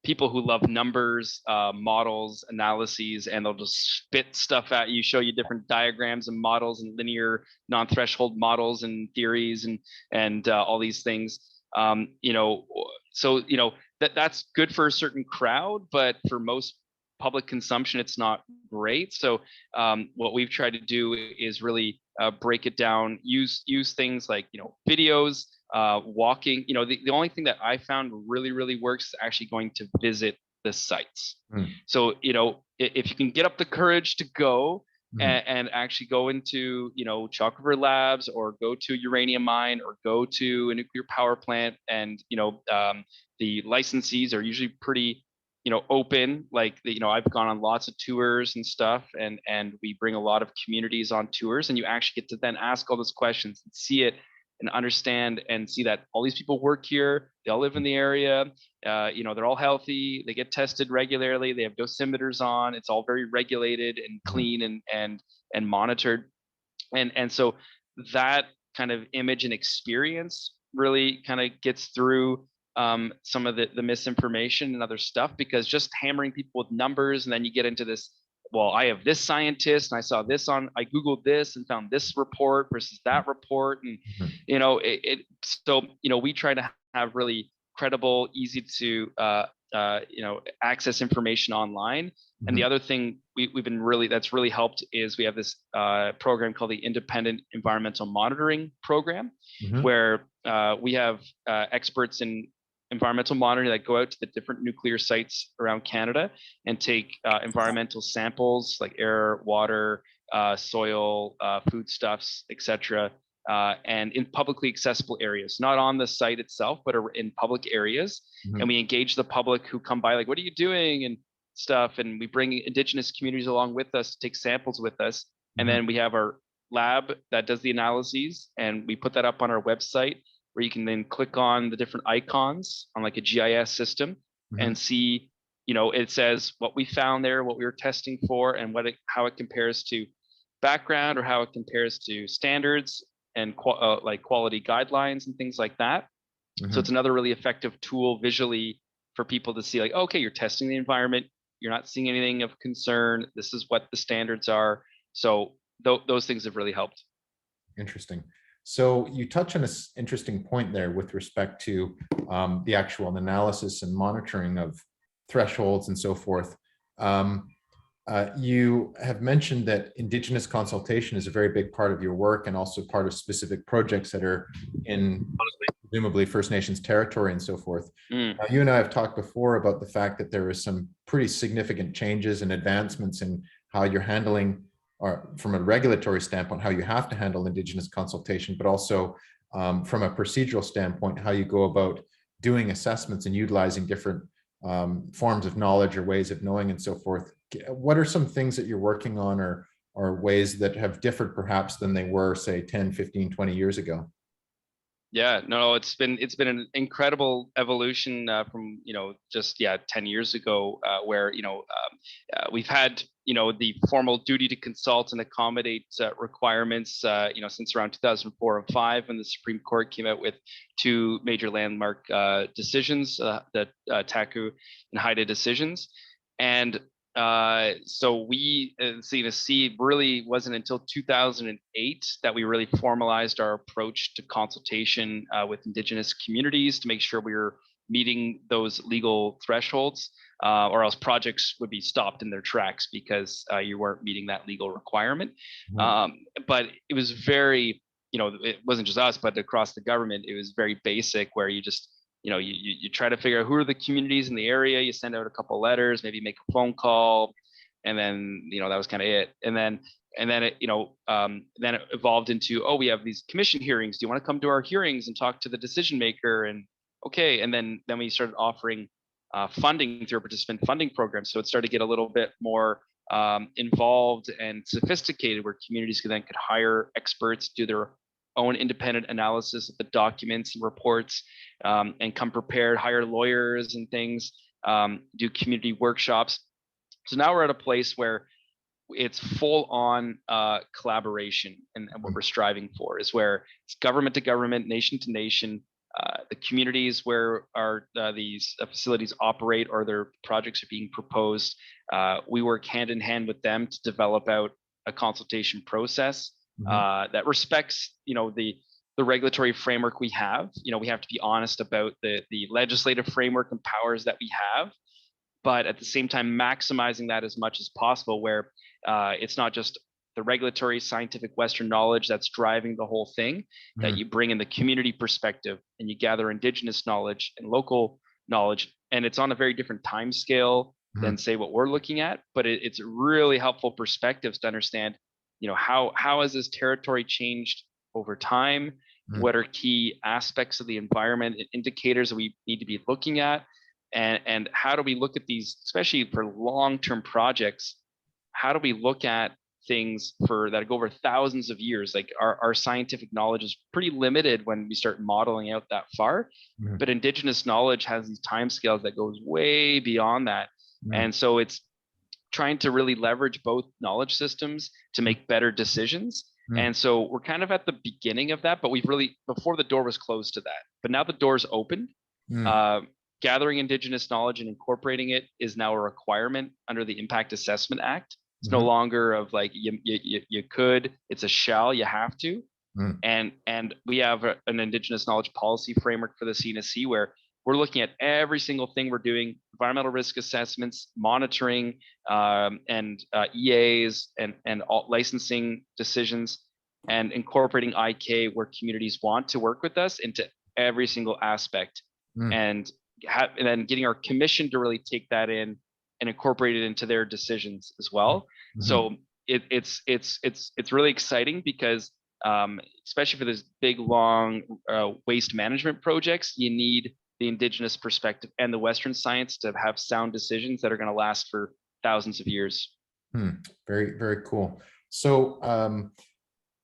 people who love numbers, models, analyses, and they'll just spit stuff at you, show you different diagrams and models and linear non-threshold models and theories and all these things. That's good for a certain crowd, but for most public consumption, it's not great. So what we've tried to do is really break it down, use things like videos, walking. The only thing that I found really works is actually going to visit the sites. So if you can get up the courage to go and actually go into Chalk River Labs, or go to a uranium mine, or go to a nuclear power plant, and the licensees are usually pretty open. Like I've gone on lots of tours and stuff, and we bring a lot of communities on tours, and you actually get to then ask all those questions and see it and understand and see that all these people work here, they all live in the area, they're all healthy, they get tested regularly, they have dosimeters on, it's all very regulated and clean and monitored. And so that kind of image and experience really kind of gets through some of the misinformation and other stuff, because just hammering people with numbers, and then you get into this, well, I have this scientist and I saw this I Googled this and found this report versus that report. And, we try to have really credible, easy to, access information online. And the other thing that's really helped is we have this program called the Independent Environmental Monitoring Program, where we have experts in environmental monitoring that go out to the different nuclear sites around Canada and take environmental samples like air, water, soil, foodstuffs, etc., and in publicly accessible areas, not on the site itself, but in public areas. And we engage the public who come by, like, what are you doing and stuff. And we bring Indigenous communities along with us to take samples with us. And then we have our lab that does the analyses, and we put that up on our website, where you can then click on the different icons on like a GIS system and see, you know, it says what we found there, what we were testing for, and how it compares to background, or how it compares to standards and like quality guidelines and things like that. So it's another really effective tool visually for people to see, like, okay, you're testing the environment, you're not seeing anything of concern, this is what the standards are. So those things have really helped. Interesting. So you touch on an interesting point there with respect to the actual analysis and monitoring of thresholds and so forth. You have mentioned that Indigenous consultation is a very big part of your work, and also part of specific projects that are in presumably First Nations territory and so forth. You and I have talked before about the fact that there is some pretty significant changes and advancements in how you're handling, or from a regulatory standpoint, how you have to handle Indigenous consultation, but also from a procedural standpoint, how you go about doing assessments and utilizing different forms of knowledge or ways of knowing and so forth. What are some things that you're working on, or ways that have differed perhaps than they were, say, 10, 15, 20 years ago? Yeah, no, it's been an incredible evolution from, you know, just 10 years ago, where, you know, we've had, you know, the formal duty to consult and accommodate requirements, you know, since around 2004 and 5, when the Supreme Court came out with 2 major landmark decisions, the Taku and Haida decisions. And so we, Cnsc, really wasn't until 2008 that we really formalized our approach to consultation with Indigenous communities to make sure we were meeting those legal thresholds, or else projects would be stopped in their tracks because you weren't meeting that legal requirement. But it was very, you know, it wasn't just us, but across the government, it was very basic, where you just, you know, you try to figure out who are the communities in the area, you send out a couple letters, maybe make a phone call, and then, you know, that was kind of it. And then it, you know, then it evolved into, oh, we have these commission hearings, do you want to come to our hearings and talk to the decision maker? And okay, and then we started offering funding through a participant funding program. So it started to get a little bit more involved and sophisticated, where communities could hire experts, do their own independent analysis of the documents and reports, and come prepared, hire lawyers and things, do community workshops. So now we're at a place where it's full on collaboration, and what we're striving for is where it's government to government, nation to nation, the communities where these facilities operate or their projects are being proposed. We work hand in hand with them to develop out a consultation process that respects, you know, the regulatory framework we have. You know, we have to be honest about the legislative framework and powers that we have, but at the same time maximizing that as much as possible, where it's not just the regulatory scientific Western knowledge that's driving the whole thing, that you bring in the community perspective and you gather Indigenous knowledge and local knowledge. And it's on a very different time scale than, say, what we're looking at, but it's really helpful perspectives to understand, you know, how has this territory changed over time? What are key aspects of the environment and indicators that we need to be looking at? And how do we look at these, especially for long-term projects? How do we look at things that go over thousands of years? Like our scientific knowledge is pretty limited when we start modeling out that far, but Indigenous knowledge has these timescales that goes way beyond that. And so it's trying to really leverage both knowledge systems to make better decisions. And so we're kind of at the beginning of that, but we've really, before the door was closed to that, but now the door's open. Gathering Indigenous knowledge and incorporating it is now a requirement under the Impact Assessment Act. It's no longer of like, you could, it's a shall, you have to. And we have an Indigenous knowledge policy framework for the Cnsc, where we're looking at every single thing we're doing: environmental risk assessments, monitoring, and EAs, and all licensing decisions, and incorporating IK where communities want to work with us into every single aspect. And and then getting our commission to really take that in and incorporate it into their decisions as well. So it's really exciting because especially for this big, long waste management projects, you need the Indigenous perspective and the Western science to have sound decisions that are going to last for thousands of years. Very, very cool. So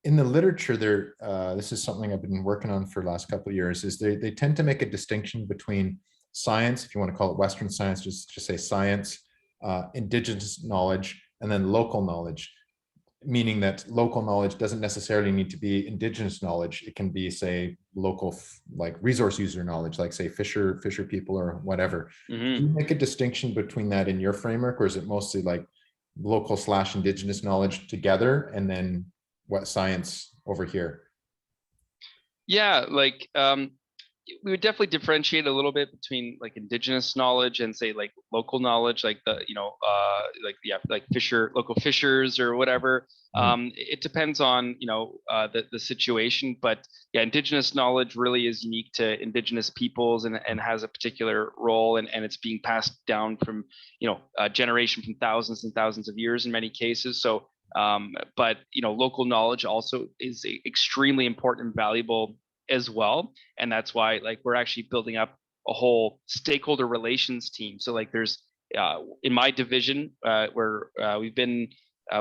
in the literature there, this is something I've been working on for the last couple of years, is they tend to make a distinction between science, if you want to call it Western science, just say science, Indigenous knowledge, and then local knowledge, meaning that local knowledge doesn't necessarily need to be Indigenous knowledge. It can be, say, local, like resource user knowledge, like say fisher people or whatever. Do you make a distinction between that in your framework, or is it mostly like local / Indigenous knowledge together and then what science over here? Yeah, like we would definitely differentiate a little bit between like Indigenous knowledge and say like local knowledge, like the like local fishers or whatever. It depends on the situation, but yeah, Indigenous knowledge really is unique to Indigenous peoples and has a particular role, and it's being passed down from generation from thousands and thousands of years in many cases. So but local knowledge also is extremely important and valuable as well, and that's why like we're actually building up a whole stakeholder relations team. So like there's in my division where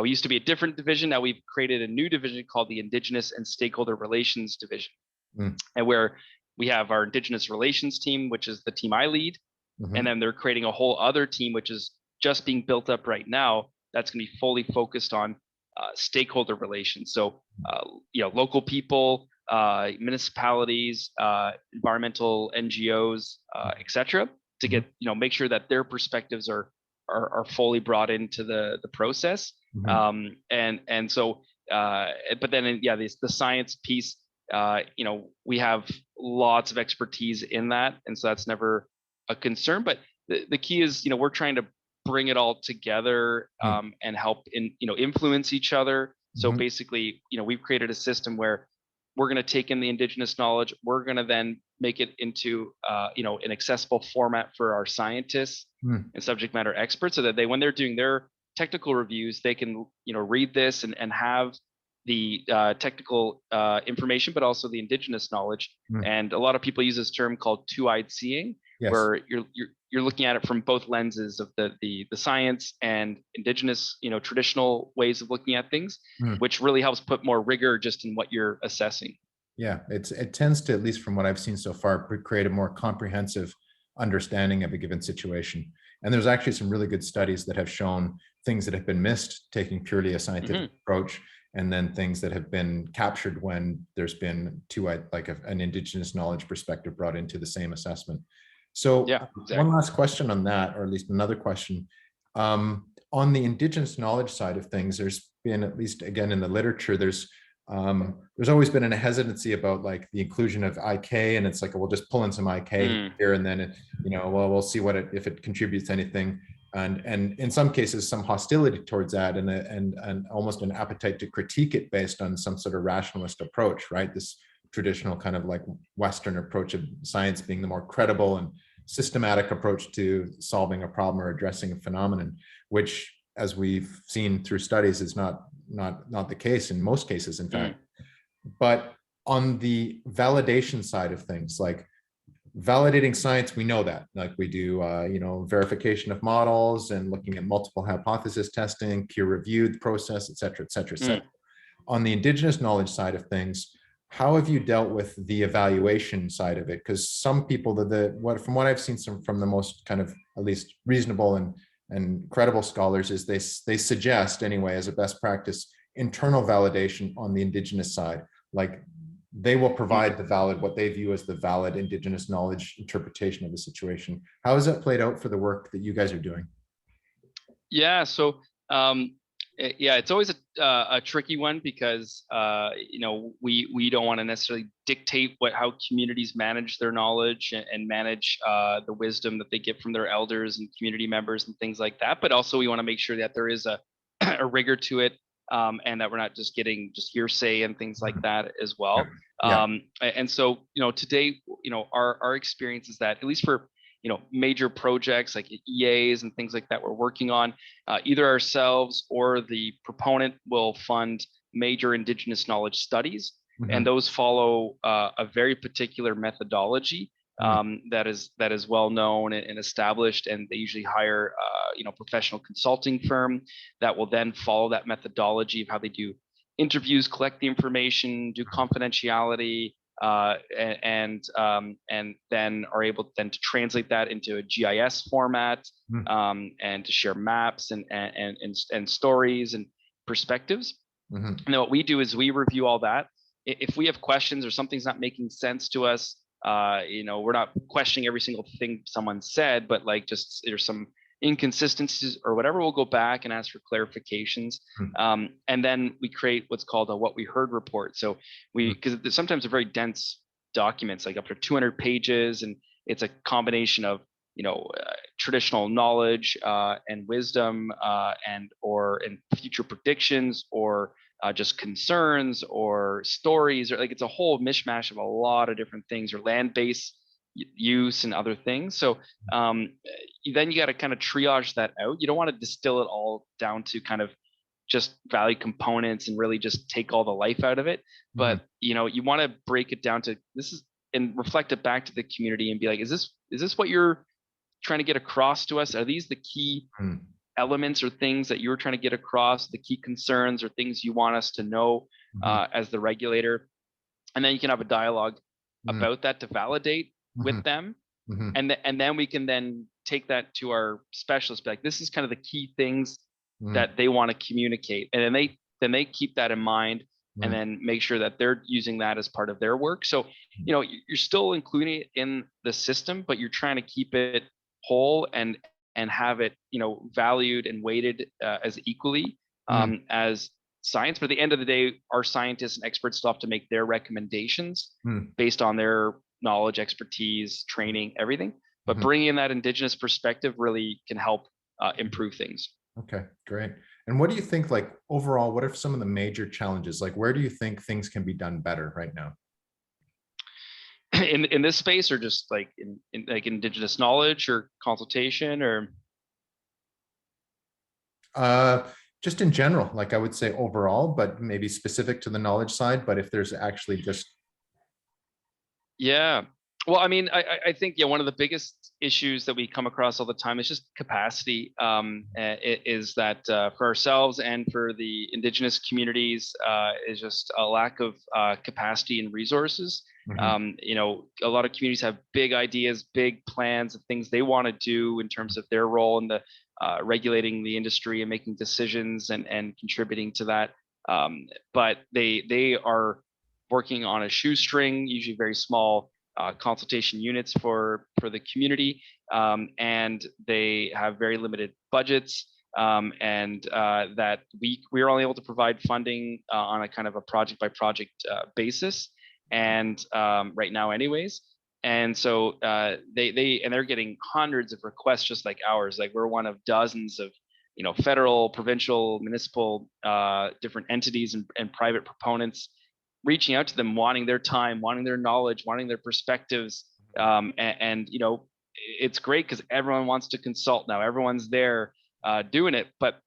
we used to be a different division. Now we've created a new division called the Indigenous and Stakeholder Relations Division, and where we have our Indigenous Relations team, which is the team I lead, and then they're creating a whole other team which is just being built up right now. That's going to be fully focused on stakeholder relations. So local people, municipalities, environmental NGOs, etc., to get make sure that their perspectives are fully brought into the process. And so but then the science piece, we have lots of expertise in that, and so that's never a concern. But the key is we're trying to bring it all together and help influence each other. So basically, we've created a system where we're going to take in the Indigenous knowledge. We're going to then make it into an accessible format for our scientists and subject matter experts, so that when they're doing their technical reviews, they can read this and have the technical information, but also the Indigenous knowledge. And a lot of people use this term called two-eyed seeing, where you're looking at it from both lenses of the science and Indigenous, traditional ways of looking at things, which really helps put more rigor just in what you're assessing. Yeah, it tends to, at least from what I've seen so far, create a more comprehensive understanding of a given situation. And there's actually some really good studies that have shown things that have been missed taking purely a scientific approach, and then things that have been captured when there's been an Indigenous knowledge perspective brought into the same assessment. So one last question on that, or at least another question. On the Indigenous knowledge side of things, there's been, at least again in the literature, there's always been a hesitancy about like the inclusion of IK, and it's like, we'll just pull in some IK here, and then we'll see if it contributes anything. And in some cases, some hostility towards that, and almost an appetite to critique it based on some sort of rationalist approach, right? This traditional kind of like Western approach of science being the more credible and systematic approach to solving a problem or addressing a phenomenon, which, as we've seen through studies, is not the case in most cases, in fact. But on the validation side of things, like validating science, we know that, like we do, verification of models and looking at multiple hypothesis testing, peer-reviewed process, et cetera, et cetera, et cetera. On the Indigenous knowledge side of things, how have you dealt with the evaluation side of it? Because some people, from what I've seen from the most kind of at least reasonable and credible scholars, is they suggest anyway, as a best practice, internal validation on the Indigenous side. Like they will provide what they view as the valid Indigenous knowledge interpretation of the situation. How has that played out for the work that you guys are doing? Yeah, so it's always a tricky one, because we don't want to necessarily dictate how communities manage their knowledge and manage the wisdom that they get from their elders and community members and things like that. But also we want to make sure that there is a rigor to it, and that we're not just getting hearsay and things like that as well. And so today our experience is that, at least for major projects like EAs and things like that we're working on. Either ourselves or the proponent will fund major Indigenous knowledge studies, and those follow a very particular methodology that is well known and established, and they usually hire professional consulting firm that will then follow that methodology of how they do interviews, collect the information, do confidentiality, and then are able then to translate that into a GIS format, and to share maps and stories and perspectives. And then what we do is we review all that. If we have questions or something's not making sense to us, we're not questioning every single thing someone said, but like just there's some inconsistencies or whatever, we'll go back and ask for clarifications. And then we create what's called a what we heard report. So because sometimes they're very dense documents, like up to 200 pages, and it's a combination of traditional knowledge and wisdom, and future predictions, or just concerns or stories, or like it's a whole mishmash of a lot of different things, or land-based use and other things. So then you got to kind of triage that out. You don't want to distill it all down to kind of just value components and really just take all the life out of it. But you want to break it down to this is, and reflect it back to the community and be like, is this what you're trying to get across to us? Are these the key elements or things that you're trying to get across, the key concerns or things you want us to know as the regulator? And then you can have a dialogue about that to validate with them. And then we can then take that to our specialists, be like, this is kind of the key things that they want to communicate. And then they keep that in mind, and then make sure that they're using that as part of their work. So, you're still including it in the system, but you're trying to keep it whole and have it, valued and weighted as equally as science. But at the end of the day, our scientists and experts still have to make their recommendations based on their knowledge, expertise, training, everything. But bringing in that Indigenous perspective really can help improve things. Okay, great. And what do you think, like overall, what are some of the major challenges? Like, where do you think things can be done better right now? In this space, or just like in like Indigenous knowledge or consultation, or just in general? Like, I would say overall, but maybe specific to the knowledge side. But if there's actually just well, I mean, I think one of the biggest issues that we come across all the time is just capacity. Is that for ourselves and for the Indigenous communities is just a lack of capacity and resources. A lot of communities have big ideas, big plans of things they want to do in terms of their role in the regulating the industry and making decisions and contributing to that. But they are working on a shoestring, usually very small consultation units for the community, and they have very limited budgets, and that we are only able to provide funding on a kind of a project by project basis, and right now anyways. And so they're getting hundreds of requests just like ours. Like, we're one of dozens of federal, provincial, municipal, different entities and private proponents reaching out to them, wanting their time, wanting their knowledge, wanting their perspectives. And it's great because everyone wants to consult now. Everyone's there doing it, but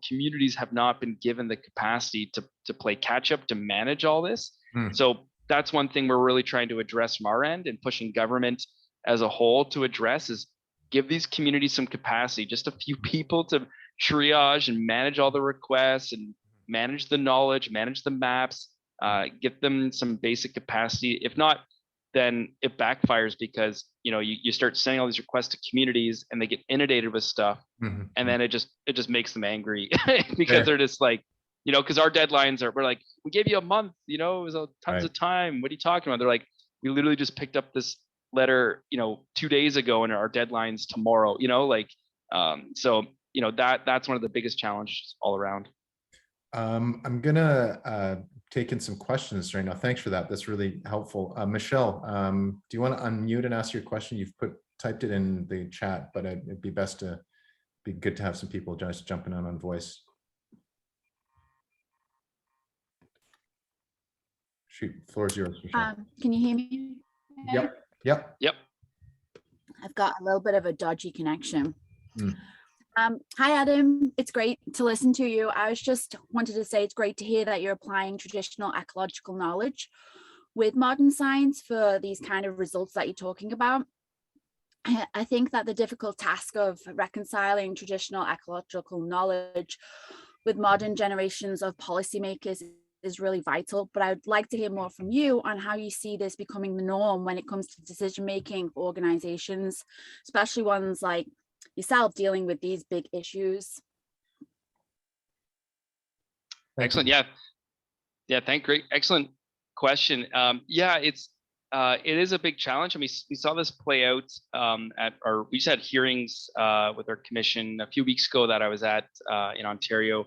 communities have not been given the capacity to play catch up, to manage all this. So that's one thing we're really trying to address from our end, and pushing government as a whole to address, is give these communities some capacity, just a few people to triage and manage all the requests and manage the knowledge, manage the maps. Get them some basic capacity. If not, then it backfires, because you start sending all these requests to communities and they get inundated with stuff, and then it just makes them angry because they're just like, because our deadlines we're like, we gave you a month, it was tons of time. What are you talking about? They're like, we literally just picked up this letter 2 days ago and our deadline's tomorrow. So that's one of the biggest challenges all around. I'm gonna take in some questions right now. Thanks for that. That's really helpful. Michelle, do you want to unmute and ask your question? You've typed it in the chat, but it'd be good to have some people just jumping on voice. Shoot, floor is yours, Michelle. Can you hear me? Yep. Yep. I've got a little bit of a dodgy connection. Mm. Hi, Adam. It's great to listen to you. I was just wanted to say it's great to hear that you're applying traditional ecological knowledge with modern science for these kind of results that you're talking about. I think that the difficult task of reconciling traditional ecological knowledge with modern generations of policymakers is really vital, but I would like to hear more from you on how you see this becoming the norm when it comes to decision-making for organizations, especially ones like yourself dealing with these big issues. Excellent. Yeah. Great. Excellent question. It is a big challenge. I mean, we saw this play out we just had hearings with our commission a few weeks ago that I was at in Ontario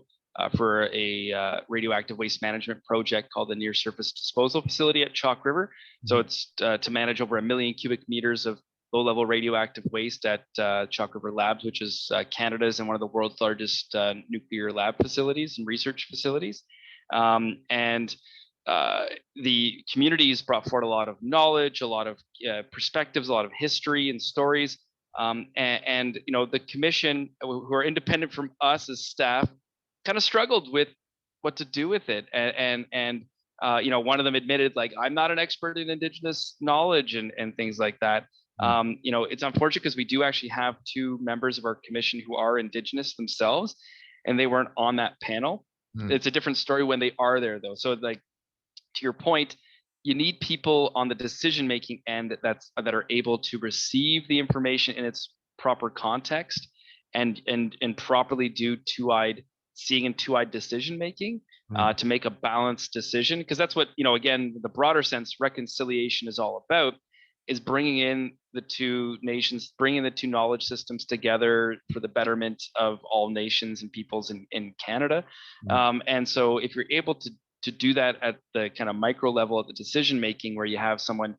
for a radioactive waste management project called the Near Surface Disposal Facility at Chalk River. So it's to manage over 1 million cubic meters of low-level radioactive waste at Chalk River Labs, which is Canada's and one of the world's largest nuclear lab facilities and research facilities. The communities brought forward a lot of knowledge, a lot of perspectives, a lot of history and stories. And you know, the commission, who are independent from us as staff, kind of struggled with what to do with it. And you know, one of them admitted, like, I'm not an expert in Indigenous knowledge and things like that. You know, it's unfortunate because we do actually have 2 members of our commission who are Indigenous themselves, and they weren't on that panel. It's a different story when they are there, though. So, like, to your point, you need people on the decision-making end that are able to receive the information in its proper context and properly do seeing and two-eyed decision-making to make a balanced decision. Because that's what, you know, again, the broader sense reconciliation is all about, is bringing in the 2 nations, bringing the 2 knowledge systems together for the betterment of all nations and peoples in Canada. And so if you're able to do that at the kind of micro level at the decision making, where you have someone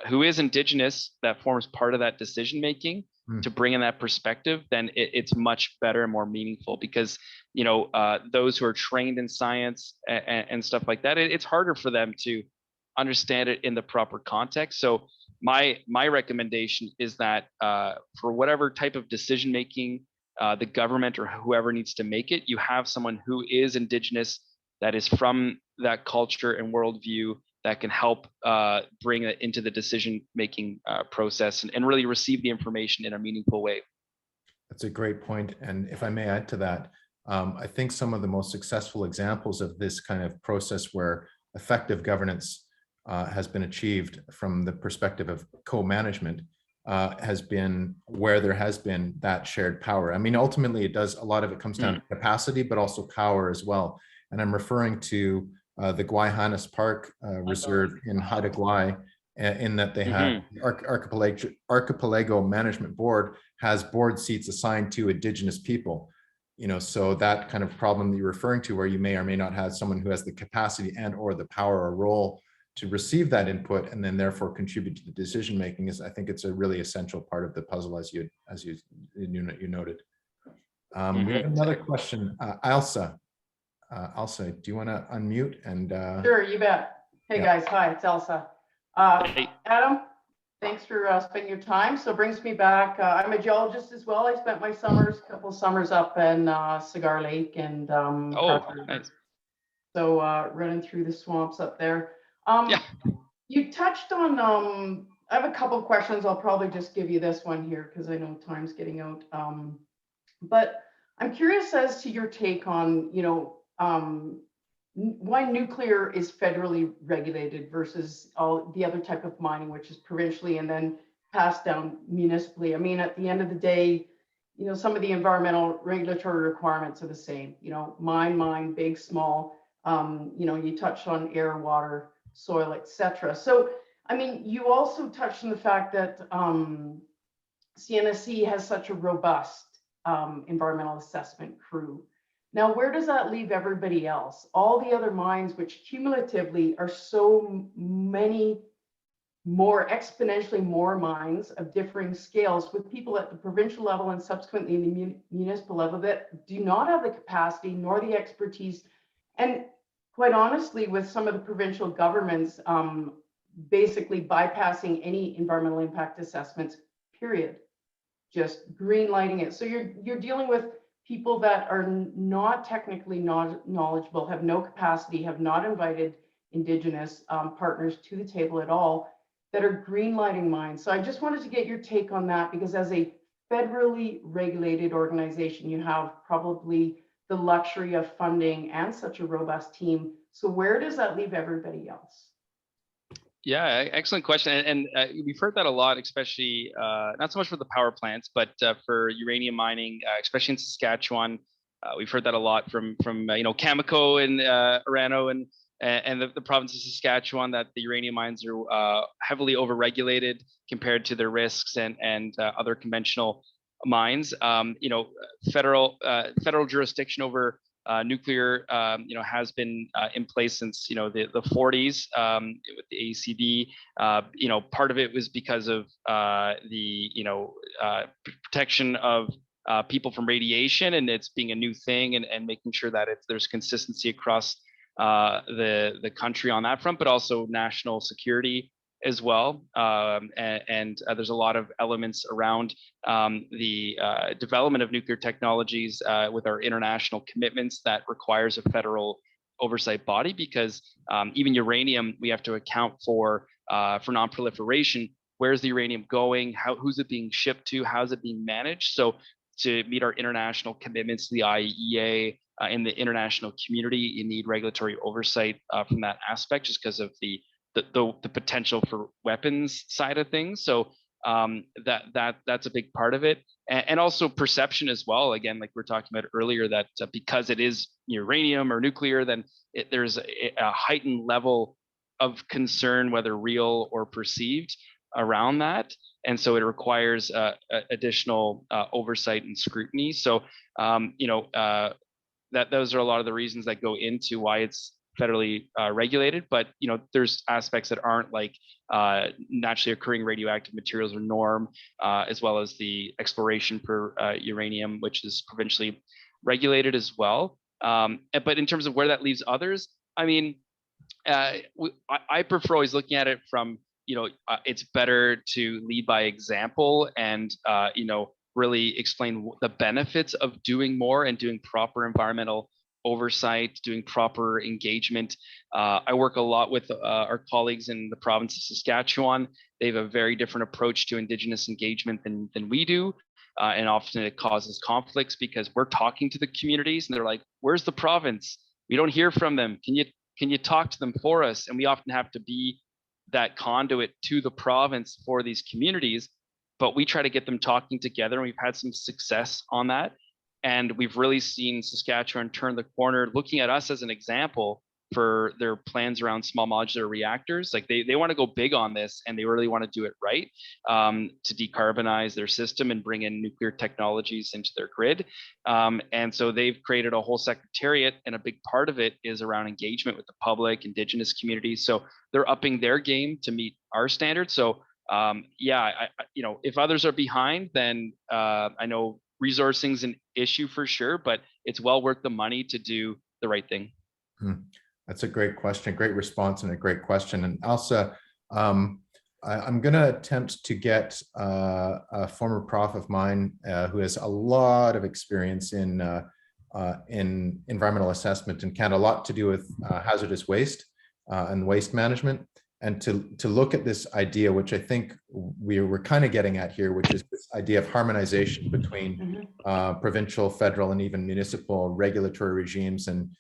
who is Indigenous that forms part of that decision making to bring in that perspective, then it's much better and more meaningful. Because, you know, those who are trained in science and stuff like that, it's harder for them to understand it in the proper context. So my recommendation is that for whatever type of decision making the government or whoever needs to make it, you have someone who is Indigenous, that is from that culture and worldview, that can help bring it into the decision-making process and really receive the information in a meaningful way. That's a great point. And if I may add to that, I think some of the most successful examples of this kind of process where effective governance has been achieved from the perspective of co-management has been where there has been that shared power. I mean, ultimately, a lot of it comes down to capacity, but also power as well. And I'm referring to the Guayhanas Park Reserve in Haida Gwaii, in that they have Archipelago Management Board has board seats assigned to Indigenous people. You know, so that kind of problem that you're referring to, where you may or may not have someone who has the capacity and or the power or role to receive that input and then therefore contribute to the decision making, is, I think it's a really essential part of the puzzle, as you noted. We have another question, Elsa. Elsa, do you want to unmute and? Sure, you bet. Hey guys, hi, it's Elsa. Hey. Adam, thanks for spending your time. So it brings me back. I'm a geologist as well. I spent my couple summers up in Cigar Lake and nice. So running through the swamps up there. Yeah. You touched on, I have a couple of questions. I'll probably just give you this one here because I know time's getting out. But I'm curious as to your take on, you know, why nuclear is federally regulated versus all the other type of mining, which is provincially and then passed down municipally. I mean, at the end of the day, you know, some of the environmental regulatory requirements are the same, you know, mine, big, small, you know, you touched on air, water, soil, etc. So, I mean, you also touched on the fact that Cnsc has such a robust environmental assessment crew. Now, where does that leave everybody else? All the other mines, which cumulatively are so many more, exponentially more mines of differing scales, with people at the provincial level and subsequently the municipal level that do not have the capacity nor the expertise. And quite honestly, with some of the provincial governments basically bypassing any environmental impact assessments, period. Just green lighting it. So you're dealing with people that are not technically knowledgeable, have no capacity, have not invited Indigenous partners to the table at all, that are green lighting mines. So I just wanted to get your take on that, because as a federally regulated organization, you have probably the luxury of funding and such a robust team. So where does that leave everybody else? Yeah, excellent question. And we've heard that a lot, especially not so much for the power plants, but for uranium mining, especially in Saskatchewan. We've heard that a lot from Cameco and Orano and the province of Saskatchewan, that the uranium mines are heavily overregulated compared to their risks and other conventional mines. Federal jurisdiction over nuclear, has been in place since the 40s with the ACD. Part of it was because of the protection of people from radiation, and it's being a new thing, and making sure that there's consistency across the country on that front, but also national security as well. And there's a lot of elements around the development of nuclear technologies with our international commitments that requires a federal oversight body, because even uranium, we have to account for non-proliferation. Where's the uranium going? Who's it being shipped to? How's it being managed? So to meet our international commitments to the IAEA in the international community, you need regulatory oversight from that aspect, just because of the potential for weapons side of things. So that's a big part of it, and also perception as well. Again, like we were talking about earlier, that because it is uranium or nuclear, then there's a heightened level of concern, whether real or perceived, around that, and so it requires additional oversight and scrutiny. So those are a lot of the reasons that go into why it's federally regulated, but there's aspects that aren't, like naturally occurring radioactive materials or NORM, as well as the exploration for uranium, which is provincially regulated as well. But in terms of where that leaves others, I mean, I prefer always looking at it from it's better to lead by example, and really explain the benefits of doing more and doing proper environmental oversight, doing proper engagement. I work a lot with our colleagues in the province of Saskatchewan. They have a very different approach to Indigenous engagement than we do. And often it causes conflicts, because we're talking to the communities and they're like, where's the province? We don't hear from them. Can you talk to them for us? And we often have to be that conduit to the province for these communities, but we try to get them talking together, and we've had some success on that. And we've really seen Saskatchewan turn the corner, looking at us as an example for their plans around small modular reactors. Like they want to go big on this, and they really want to do it right, to decarbonize their system and bring in nuclear technologies into their grid. And so they've created a whole secretariat, and a big part of it is around engagement with the public, Indigenous communities. So they're upping their game to meet our standards. So if others are behind, then I know resourcing's an issue for sure, but it's well worth the money to do the right thing. That's a great question, great response, and a great question. And Elsa, I'm going to attempt to get a former prof of mine who has a lot of experience in environmental assessment in Canada, a lot to do with hazardous waste and waste management, and to look at this idea, which I think we're kind of getting at here, which is this idea of harmonization between provincial, federal, and even municipal regulatory regimes. And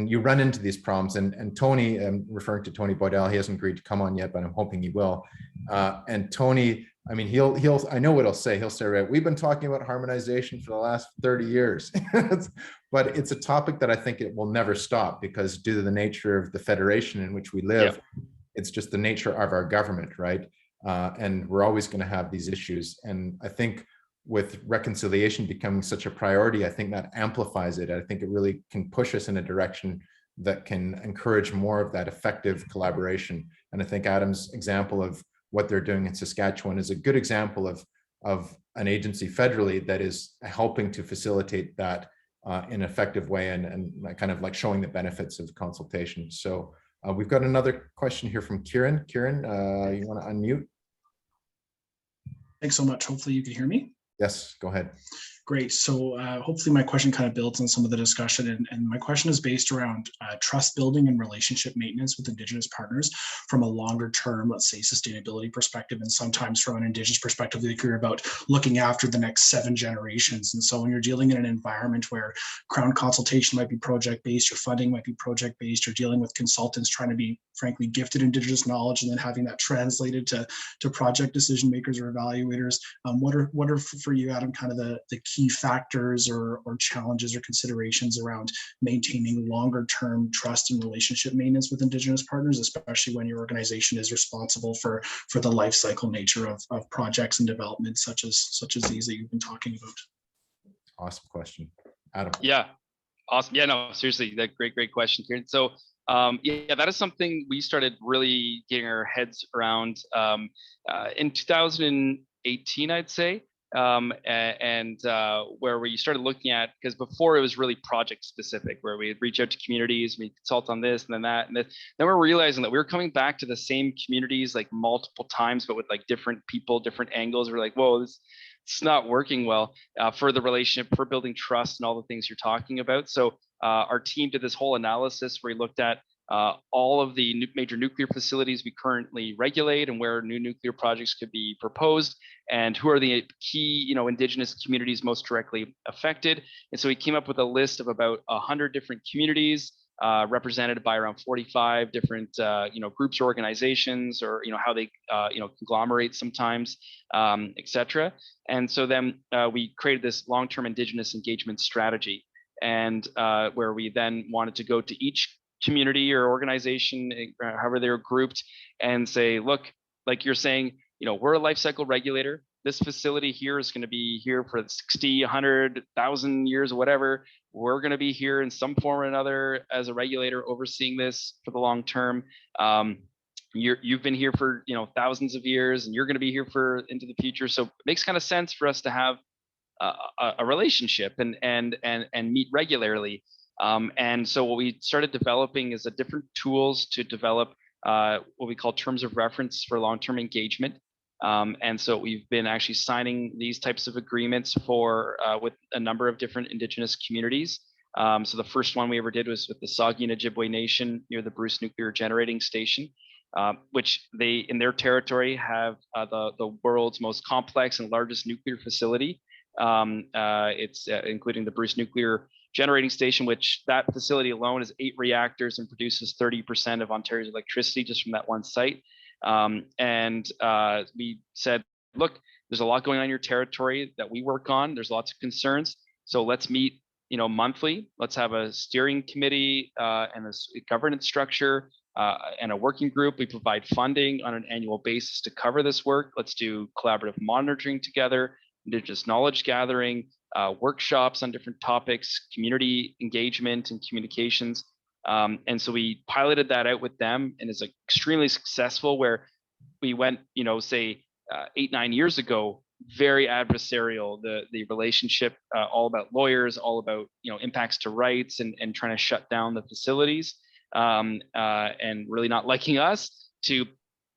you run into these problems. And Tony, I'm referring to Tony Boydell, he hasn't agreed to come on yet, but I'm hoping he will. And Tony, I mean, I know what he'll say. He'll say, right, we've been talking about harmonization for the last 30 years. But it's a topic that I think it will never stop, because due to the nature of the federation in which we live, it's just the nature of our government, right? And we're always going to have these issues. And I think with reconciliation becoming such a priority, I think that amplifies it. I think it really can push us in a direction that can encourage more of that effective collaboration. And I think Adam's example of what they're doing in Saskatchewan is a good example of an agency federally that is helping to facilitate that in an effective way, and kind of like showing the benefits of consultation. So we've got another question here from Kieran. Kieran, you want to unmute? Thanks so much. Hopefully you can hear me. Yes, go ahead. Great. So hopefully my question kind of builds on some of the discussion. And my question is based around trust building and relationship maintenance with Indigenous partners from a longer term, let's say, sustainability perspective, and sometimes from an Indigenous perspective, they care about looking after the next 7 generations. And so when you're dealing in an environment where Crown consultation might be project-based, your funding might be project-based, you're dealing with consultants trying to be, frankly, gifted Indigenous knowledge, and then having that translated to project decision makers or evaluators. What are for you, Adam, kind of the key factors or challenges or considerations around maintaining longer term trust and relationship maintenance with Indigenous partners, especially when your organization is responsible for the life cycle nature of projects and developments such as these that you've been talking about? Awesome question. Adam. Yeah, awesome. Yeah, no, seriously, that great question, Kieran. So yeah, that is something we started really getting our heads around in 2018, I'd say. Where we started looking at, because before it was really project specific, where we'd reach out to communities, we consult on this and then that, and then we're realizing that we were coming back to the same communities like multiple times, but with like different people, different angles. We're like, whoa, it's not working well for the relationship, for building trust and all the things you're talking about. So our team did this whole analysis where we looked at all of the major nuclear facilities we currently regulate and where new nuclear projects could be proposed, and who are the key, Indigenous communities most directly affected. And so we came up with a list of about 100 different communities represented by around 45 different, groups or organizations, or, how they, conglomerate sometimes, et cetera. And so then we created this long-term Indigenous engagement strategy, and where we then wanted to go to each community or organization, however they're grouped, and say, look, like you're saying, we're a life cycle regulator. This facility here is going to be here for 60, 100, 1,000 years or whatever. We're going to be here in some form or another as a regulator overseeing this for the long term. You've been here for thousands of years, and you're going to be here for into the future. So it makes kind of sense for us to have a relationship and meet regularly. And so what we started developing is a different tools to develop what we call terms of reference for long-term engagement. And so we've been actually signing these types of agreements for with a number of different Indigenous communities. So the first one we ever did was with the Saugeen Ojibwe Nation near the Bruce Nuclear Generating Station, which they, in their territory, have the world's most complex and largest nuclear facility. It's including the Bruce Nuclear Generating Station, which that facility alone is 8 reactors and produces 30% of Ontario's electricity just from that one site. We said, look, there's a lot going on in your territory that we work on. There's lots of concerns. So let's meet, monthly. Let's have a steering committee and a governance structure and a working group. We provide funding on an annual basis to cover this work. Let's do collaborative monitoring together, Indigenous knowledge gathering, workshops on different topics, community engagement and communications. And so we piloted that out with them, and it's extremely successful, where we went, say 8-9 years ago, very adversarial, the relationship, all about lawyers, all about, impacts to rights and trying to shut down the facilities, and really not liking us, to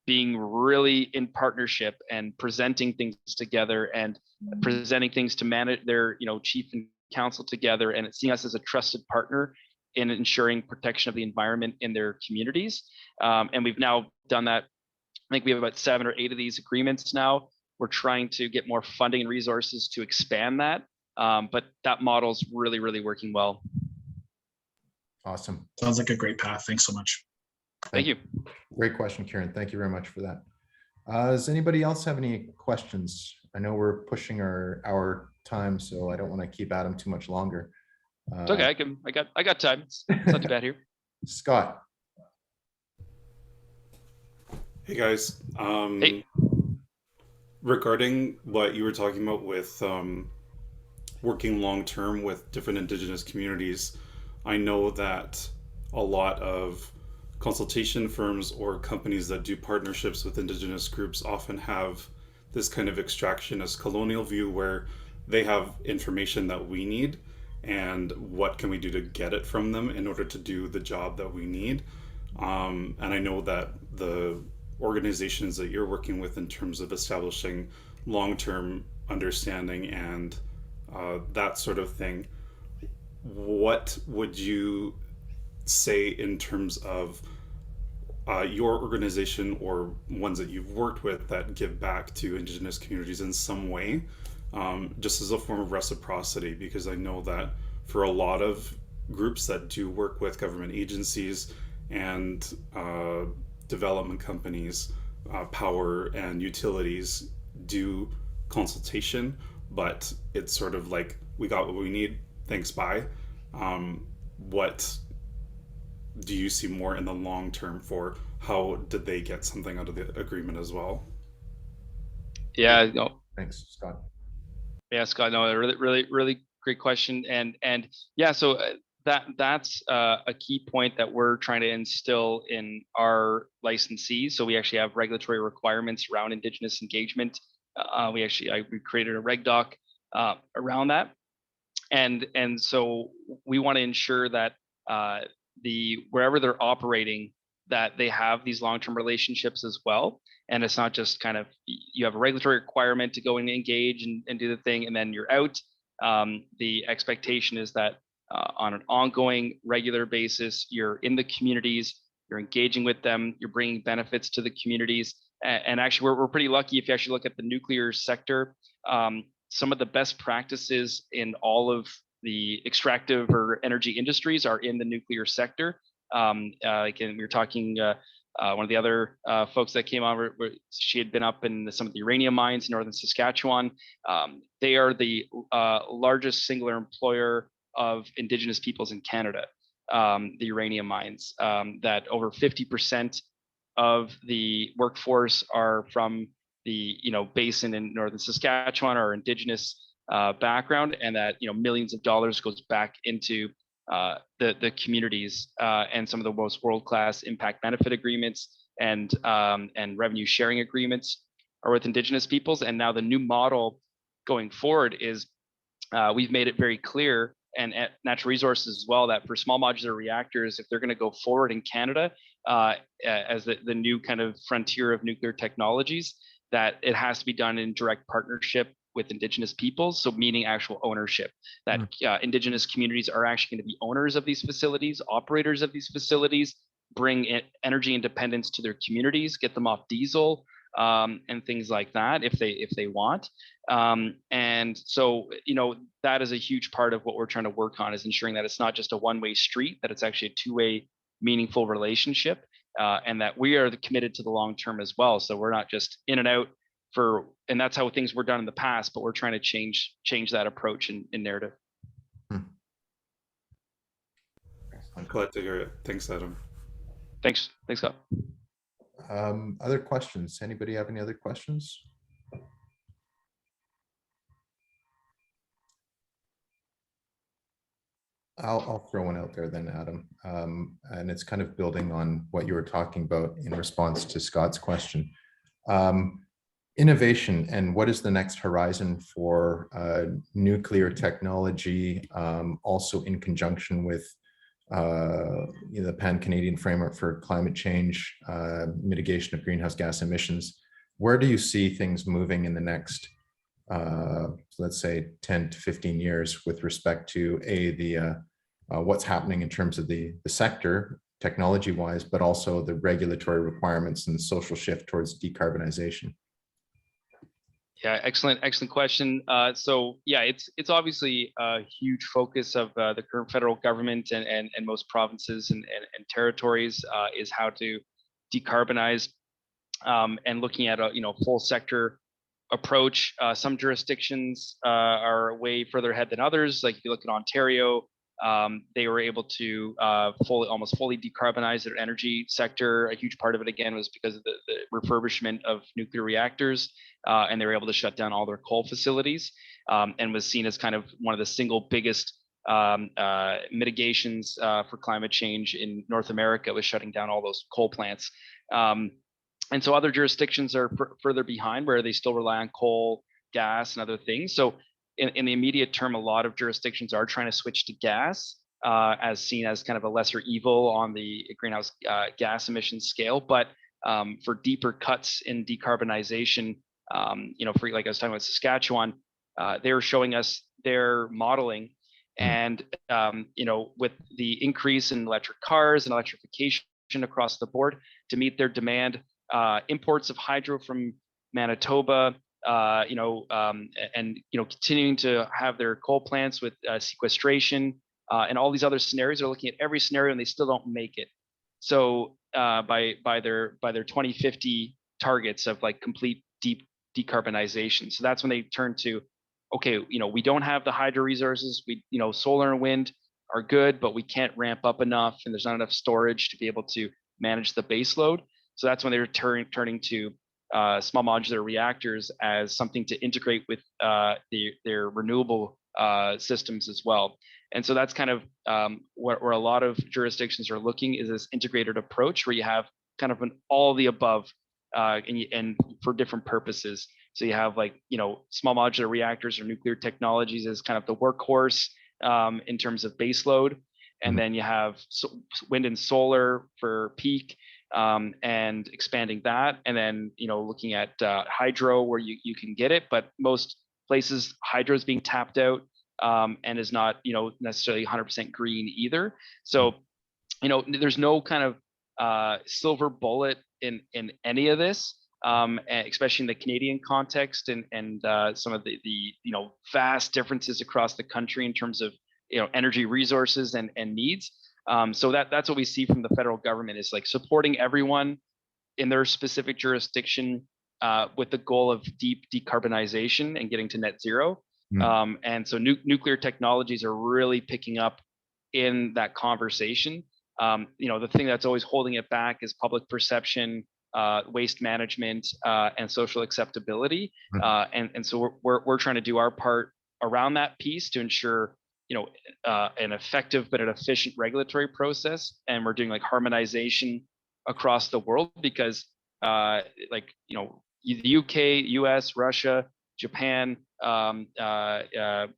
being really in partnership and presenting things together and presenting things to manage their, chief and council together, and seeing us as a trusted partner in ensuring protection of the environment in their communities. And we've now done that. I think we have about 7 or 8 of these agreements now. We're trying to get more funding and resources to expand that. But that model's really, really working well. Awesome. Sounds like a great path. Thanks so much. Thank you. Great question, Kieran. Thank you very much for that. Does anybody else have any questions? I know we're pushing our time, so I don't want to keep Adam too much longer. It's okay. I got time. It's not too bad here. Scott. Hey guys. Hey. Regarding what you were talking about with working long term with different Indigenous communities, I know that a lot of consultation firms or companies that do partnerships with Indigenous groups often have this kind of extractionist colonial view, where they have information that we need, and what can we do to get it from them in order to do the job that we need. And I know that the organizations that you're working with in terms of establishing long-term understanding and that sort of thing, what would you say in terms of your organization or ones that you've worked with that give back to Indigenous communities in some way, just as a form of reciprocity? Because I know that for a lot of groups that do work with government agencies and development companies, power and utilities do consultation, but it's sort of like, we got what we need, thanks, bye. What do you see more in the long term for how did they get something out of the agreement as well? Yeah, no, Thanks, Scott. yeah, Scott, no, really great question. And yeah, so that's a key point that we're trying to instill in our licensees. So we actually have regulatory requirements around Indigenous engagement. We created a reg doc around that. And so we want to ensure that wherever they're operating, that they have these long-term relationships as well. And it's not just kind of, you have a regulatory requirement to go and engage and do the thing, and then you're out. The expectation is that on an ongoing, regular basis, you're in the communities, you're engaging with them, you're bringing benefits to the communities. And actually, we're pretty lucky if you actually look at the nuclear sector. Some of the best practices in all of the extractive or energy industries are in the nuclear sector. Again, we were talking, one of the other folks that came on, she had been up in some of the uranium mines in northern Saskatchewan. They are the largest singular employer of Indigenous peoples in Canada, the uranium mines, that over 50% of the workforce are from the basin in northern Saskatchewan or Indigenous background, and that millions of dollars goes back into the communities, and some of the most world-class impact benefit agreements and revenue sharing agreements are with Indigenous peoples. And now the new model going forward is we've made it very clear, and at Natural Resources as well, that for small modular reactors, if they're going to go forward in Canada as the new kind of frontier of nuclear technologies, that it has to be done in direct partnership with Indigenous peoples, so meaning actual ownership, that Indigenous communities are actually going to be owners of these facilities, operators of these facilities, bring energy independence to their communities, get them off diesel and things like that if they want. And so that is a huge part of what we're trying to work on, is ensuring that it's not just a one-way street, that it's actually a two-way meaningful relationship, and that we are committed to the long term as well. So we're not just in and out and that's how things were done in the past, but we're trying to change that approach in narrative. I'm glad to hear it. Thanks, Adam. Thanks, Scott. Other questions? Anybody have any other questions? I'll throw one out there then, Adam. And it's kind of building on what you were talking about in response to Scott's question. Innovation and what is the next horizon for nuclear technology, also in conjunction with the Pan-Canadian Framework for Climate Change, mitigation of greenhouse gas emissions. Where do you see things moving in the next, let's say, 10 to 15 years with respect to what's happening in terms of the sector, technology-wise, but also the regulatory requirements and the social shift towards decarbonization? Yeah, excellent question. So yeah, it's obviously a huge focus of the current federal government and most provinces and territories, is how to decarbonize, and looking at a full sector approach. Some jurisdictions are way further ahead than others. Like if you look at Ontario, they were able to almost fully decarbonize their energy sector. A huge part of it, again, was because of the refurbishment of nuclear reactors, and they were able to shut down all their coal facilities, and was seen as kind of one of the single biggest mitigations for climate change in North America, was shutting down all those coal plants. And so other jurisdictions are further behind, where they still rely on coal, gas, and other things. So in the immediate term, a lot of jurisdictions are trying to switch to gas, as seen as kind of a lesser evil on the greenhouse gas emission scale. But for deeper cuts in decarbonization, for like I was talking about Saskatchewan, they were showing us their modeling, and with the increase in electric cars and electrification across the board to meet their demand, imports of hydro from Manitoba, and continuing to have their coal plants with sequestration and all these other scenarios. They're looking at every scenario and they still don't make it. So by their 2050 targets of like complete deep decarbonization. So that's when they turn to, okay, we don't have the hydro resources. Solar and wind are good, but we can't ramp up enough, and there's not enough storage to be able to manage the base load. So that's when they're turning to small modular reactors as something to integrate with their renewable systems as well. And so that's kind of where a lot of jurisdictions are looking, is this integrated approach where you have kind of an all the above and for different purposes. So you have like, small modular reactors or nuclear technologies as kind of the workhorse in terms of base load. And then you have wind and solar for peak, and expanding that. And then, looking at hydro where you can get it, but most places hydro is being tapped out and is not, necessarily 100% green either. So, there's no kind of silver bullet in any of this, especially in the Canadian context and some of the vast differences across the country in terms of energy resources and needs. So that's what we see from the federal government, is like supporting everyone in their specific jurisdiction with the goal of deep decarbonization and getting to net zero. And so nuclear technologies are really picking up in that conversation. The thing that's always holding it back is public perception, waste management, and social acceptability. And so we're trying to do our part around that piece to ensure an effective but an efficient regulatory process. And we're doing like harmonization across the world, because the UK, US, Russia, Japan,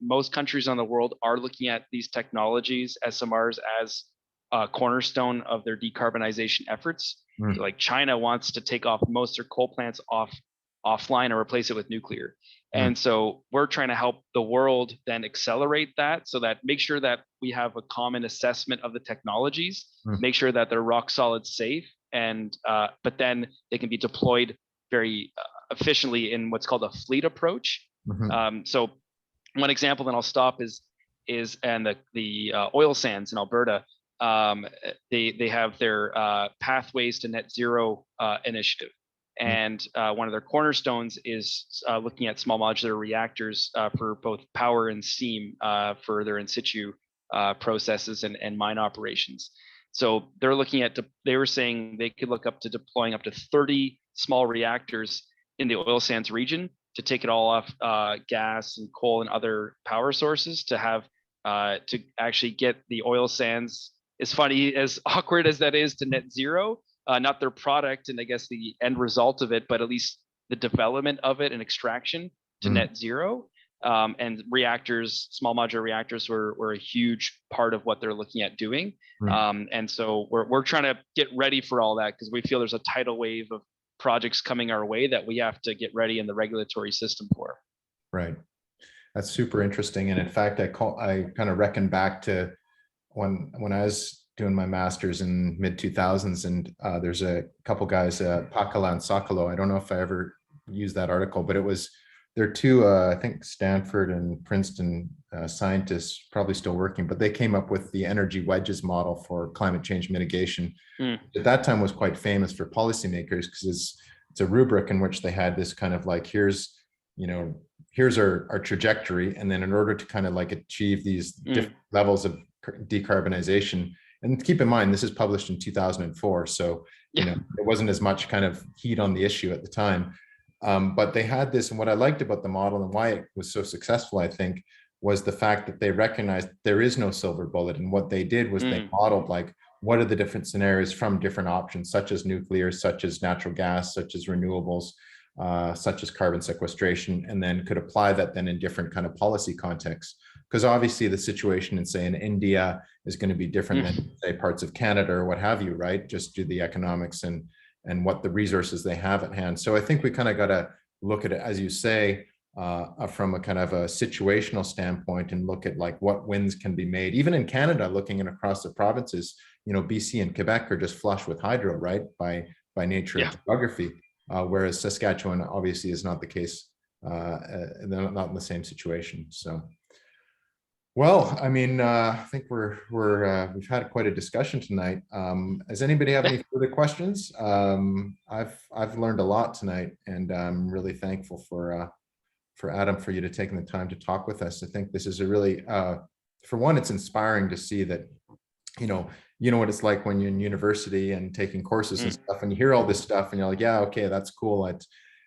most countries on the world are looking at these technologies, SMRs, as a cornerstone of their decarbonization efforts. So like China wants to take off most of their coal plants offline or replace it with nuclear. And so we're trying to help the world then accelerate that, so that make sure that we have a common assessment of the technologies, make sure that they're rock solid safe, and but then they can be deployed very efficiently in what's called a fleet approach. So one example, then I'll stop, is and the oil sands in Alberta. They have their Pathways to Net Zero initiative. And one of their cornerstones is looking at small modular reactors for both power and steam for their in situ processes and mine operations. So they're looking at, they were saying they could look up to deploying up to 30 small reactors in the oil sands region to take it all off gas and coal and other power sources, to have to actually get the oil sands, as funny, as awkward as that is, to net zero. Not their product and I guess the end result of it, but at least the development of it and extraction to net zero. And reactors, small modular reactors were a huge part of what they're looking at doing. And so we're trying to get ready for all that, because we feel there's a tidal wave of projects coming our way that we have to get ready in the regulatory system for. Right. That's super interesting. And in fact, I kind of reckon back to when I was doing my master's in mid 2000s, and there's a couple guys, Pakala and Sakalo. I don't know if I ever used that article, but they're two, I think Stanford and Princeton scientists, probably still working, but they came up with the energy wedges model for climate change mitigation. At that time was quite famous for policymakers, because it's a rubric in which they had this kind of like, here's our trajectory. And then in order to kind of like achieve these different levels of decarbonization, and keep in mind, this is published in 2004. So, there wasn't as much kind of heat on the issue at the time. But they had this, and what I liked about the model and why it was so successful, I think, was the fact that they recognized there is no silver bullet. And what they did was they modeled like, what are the different scenarios from different options, such as nuclear, such as natural gas, such as renewables, such as carbon sequestration, and then could apply that then in different kind of policy contexts. Because obviously the situation in, say, in India is going to be different than, say, parts of Canada or what have you, right? Just do the economics and what the resources they have at hand. So I think we kind of got to look at it, as you say, from a kind of a situational standpoint, and look at like what wins can be made. Even in Canada, looking at across the provinces, BC and Quebec are just flush with hydro, right? By nature of geography, whereas Saskatchewan obviously is not the case. They're not in the same situation. So, well, I mean, I think we've had quite a discussion tonight. Does anybody have any further questions? I've learned a lot tonight, and I'm really thankful for Adam, for you to taking the time to talk with us. I think this is a really, for one, it's inspiring to see that, you know what it's like when you're in university and taking courses and stuff, and you hear all this stuff and you're like, yeah, okay, that's cool.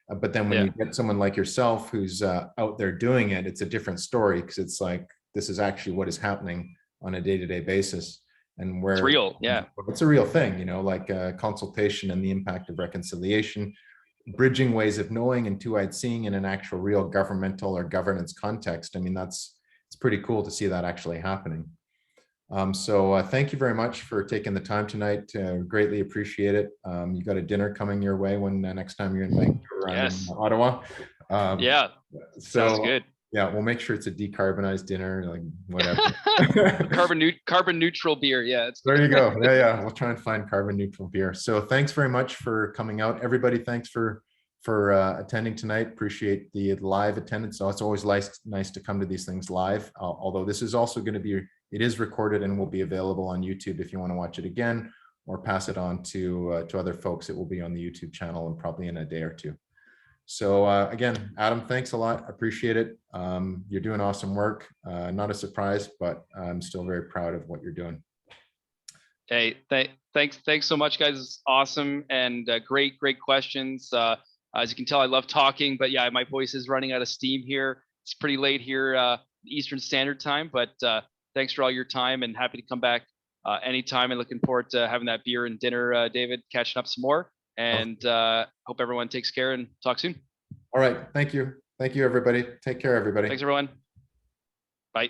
But then when you get someone like yourself who's out there doing it, it's a different story, because it's like, this is actually what is happening on a day-to-day basis, and where it's real. It's a real thing, like consultation and the impact of reconciliation, bridging ways of knowing and two-eyed seeing in an actual real governmental or governance context. I mean, it's pretty cool to see that actually happening. So thank you very much for taking the time tonight. Greatly appreciate it. You got a dinner coming your way when next time you're in Vancouver, in Ottawa. So, sounds good. Yeah, we'll make sure it's a decarbonized dinner, like whatever. carbon neutral beer. Yeah, there you go. Yeah, we'll try and find carbon neutral beer. So thanks very much for coming out, everybody. Thanks for attending tonight. Appreciate the live attendance. So it's always nice to come to these things live. Although this is also going to be, it is recorded and will be available on YouTube if you want to watch it again, or pass it on to other folks. It will be on the YouTube channel and probably in a day or two. So again, Adam, thanks a lot. Appreciate it. You're doing awesome work. Not a surprise, but I'm still very proud of what you're doing. Hey, thanks so much, guys. It's awesome, and great questions. As you can tell, I love talking, but yeah, my voice is running out of steam here. It's pretty late here, Eastern Standard Time, but thanks for all your time, and happy to come back anytime, and looking forward to having that beer and dinner, David, catching up some more. And hope everyone takes care, and talk soon. All right. Thank you. Thank you, everybody. Take care, everybody. Thanks, everyone. Bye.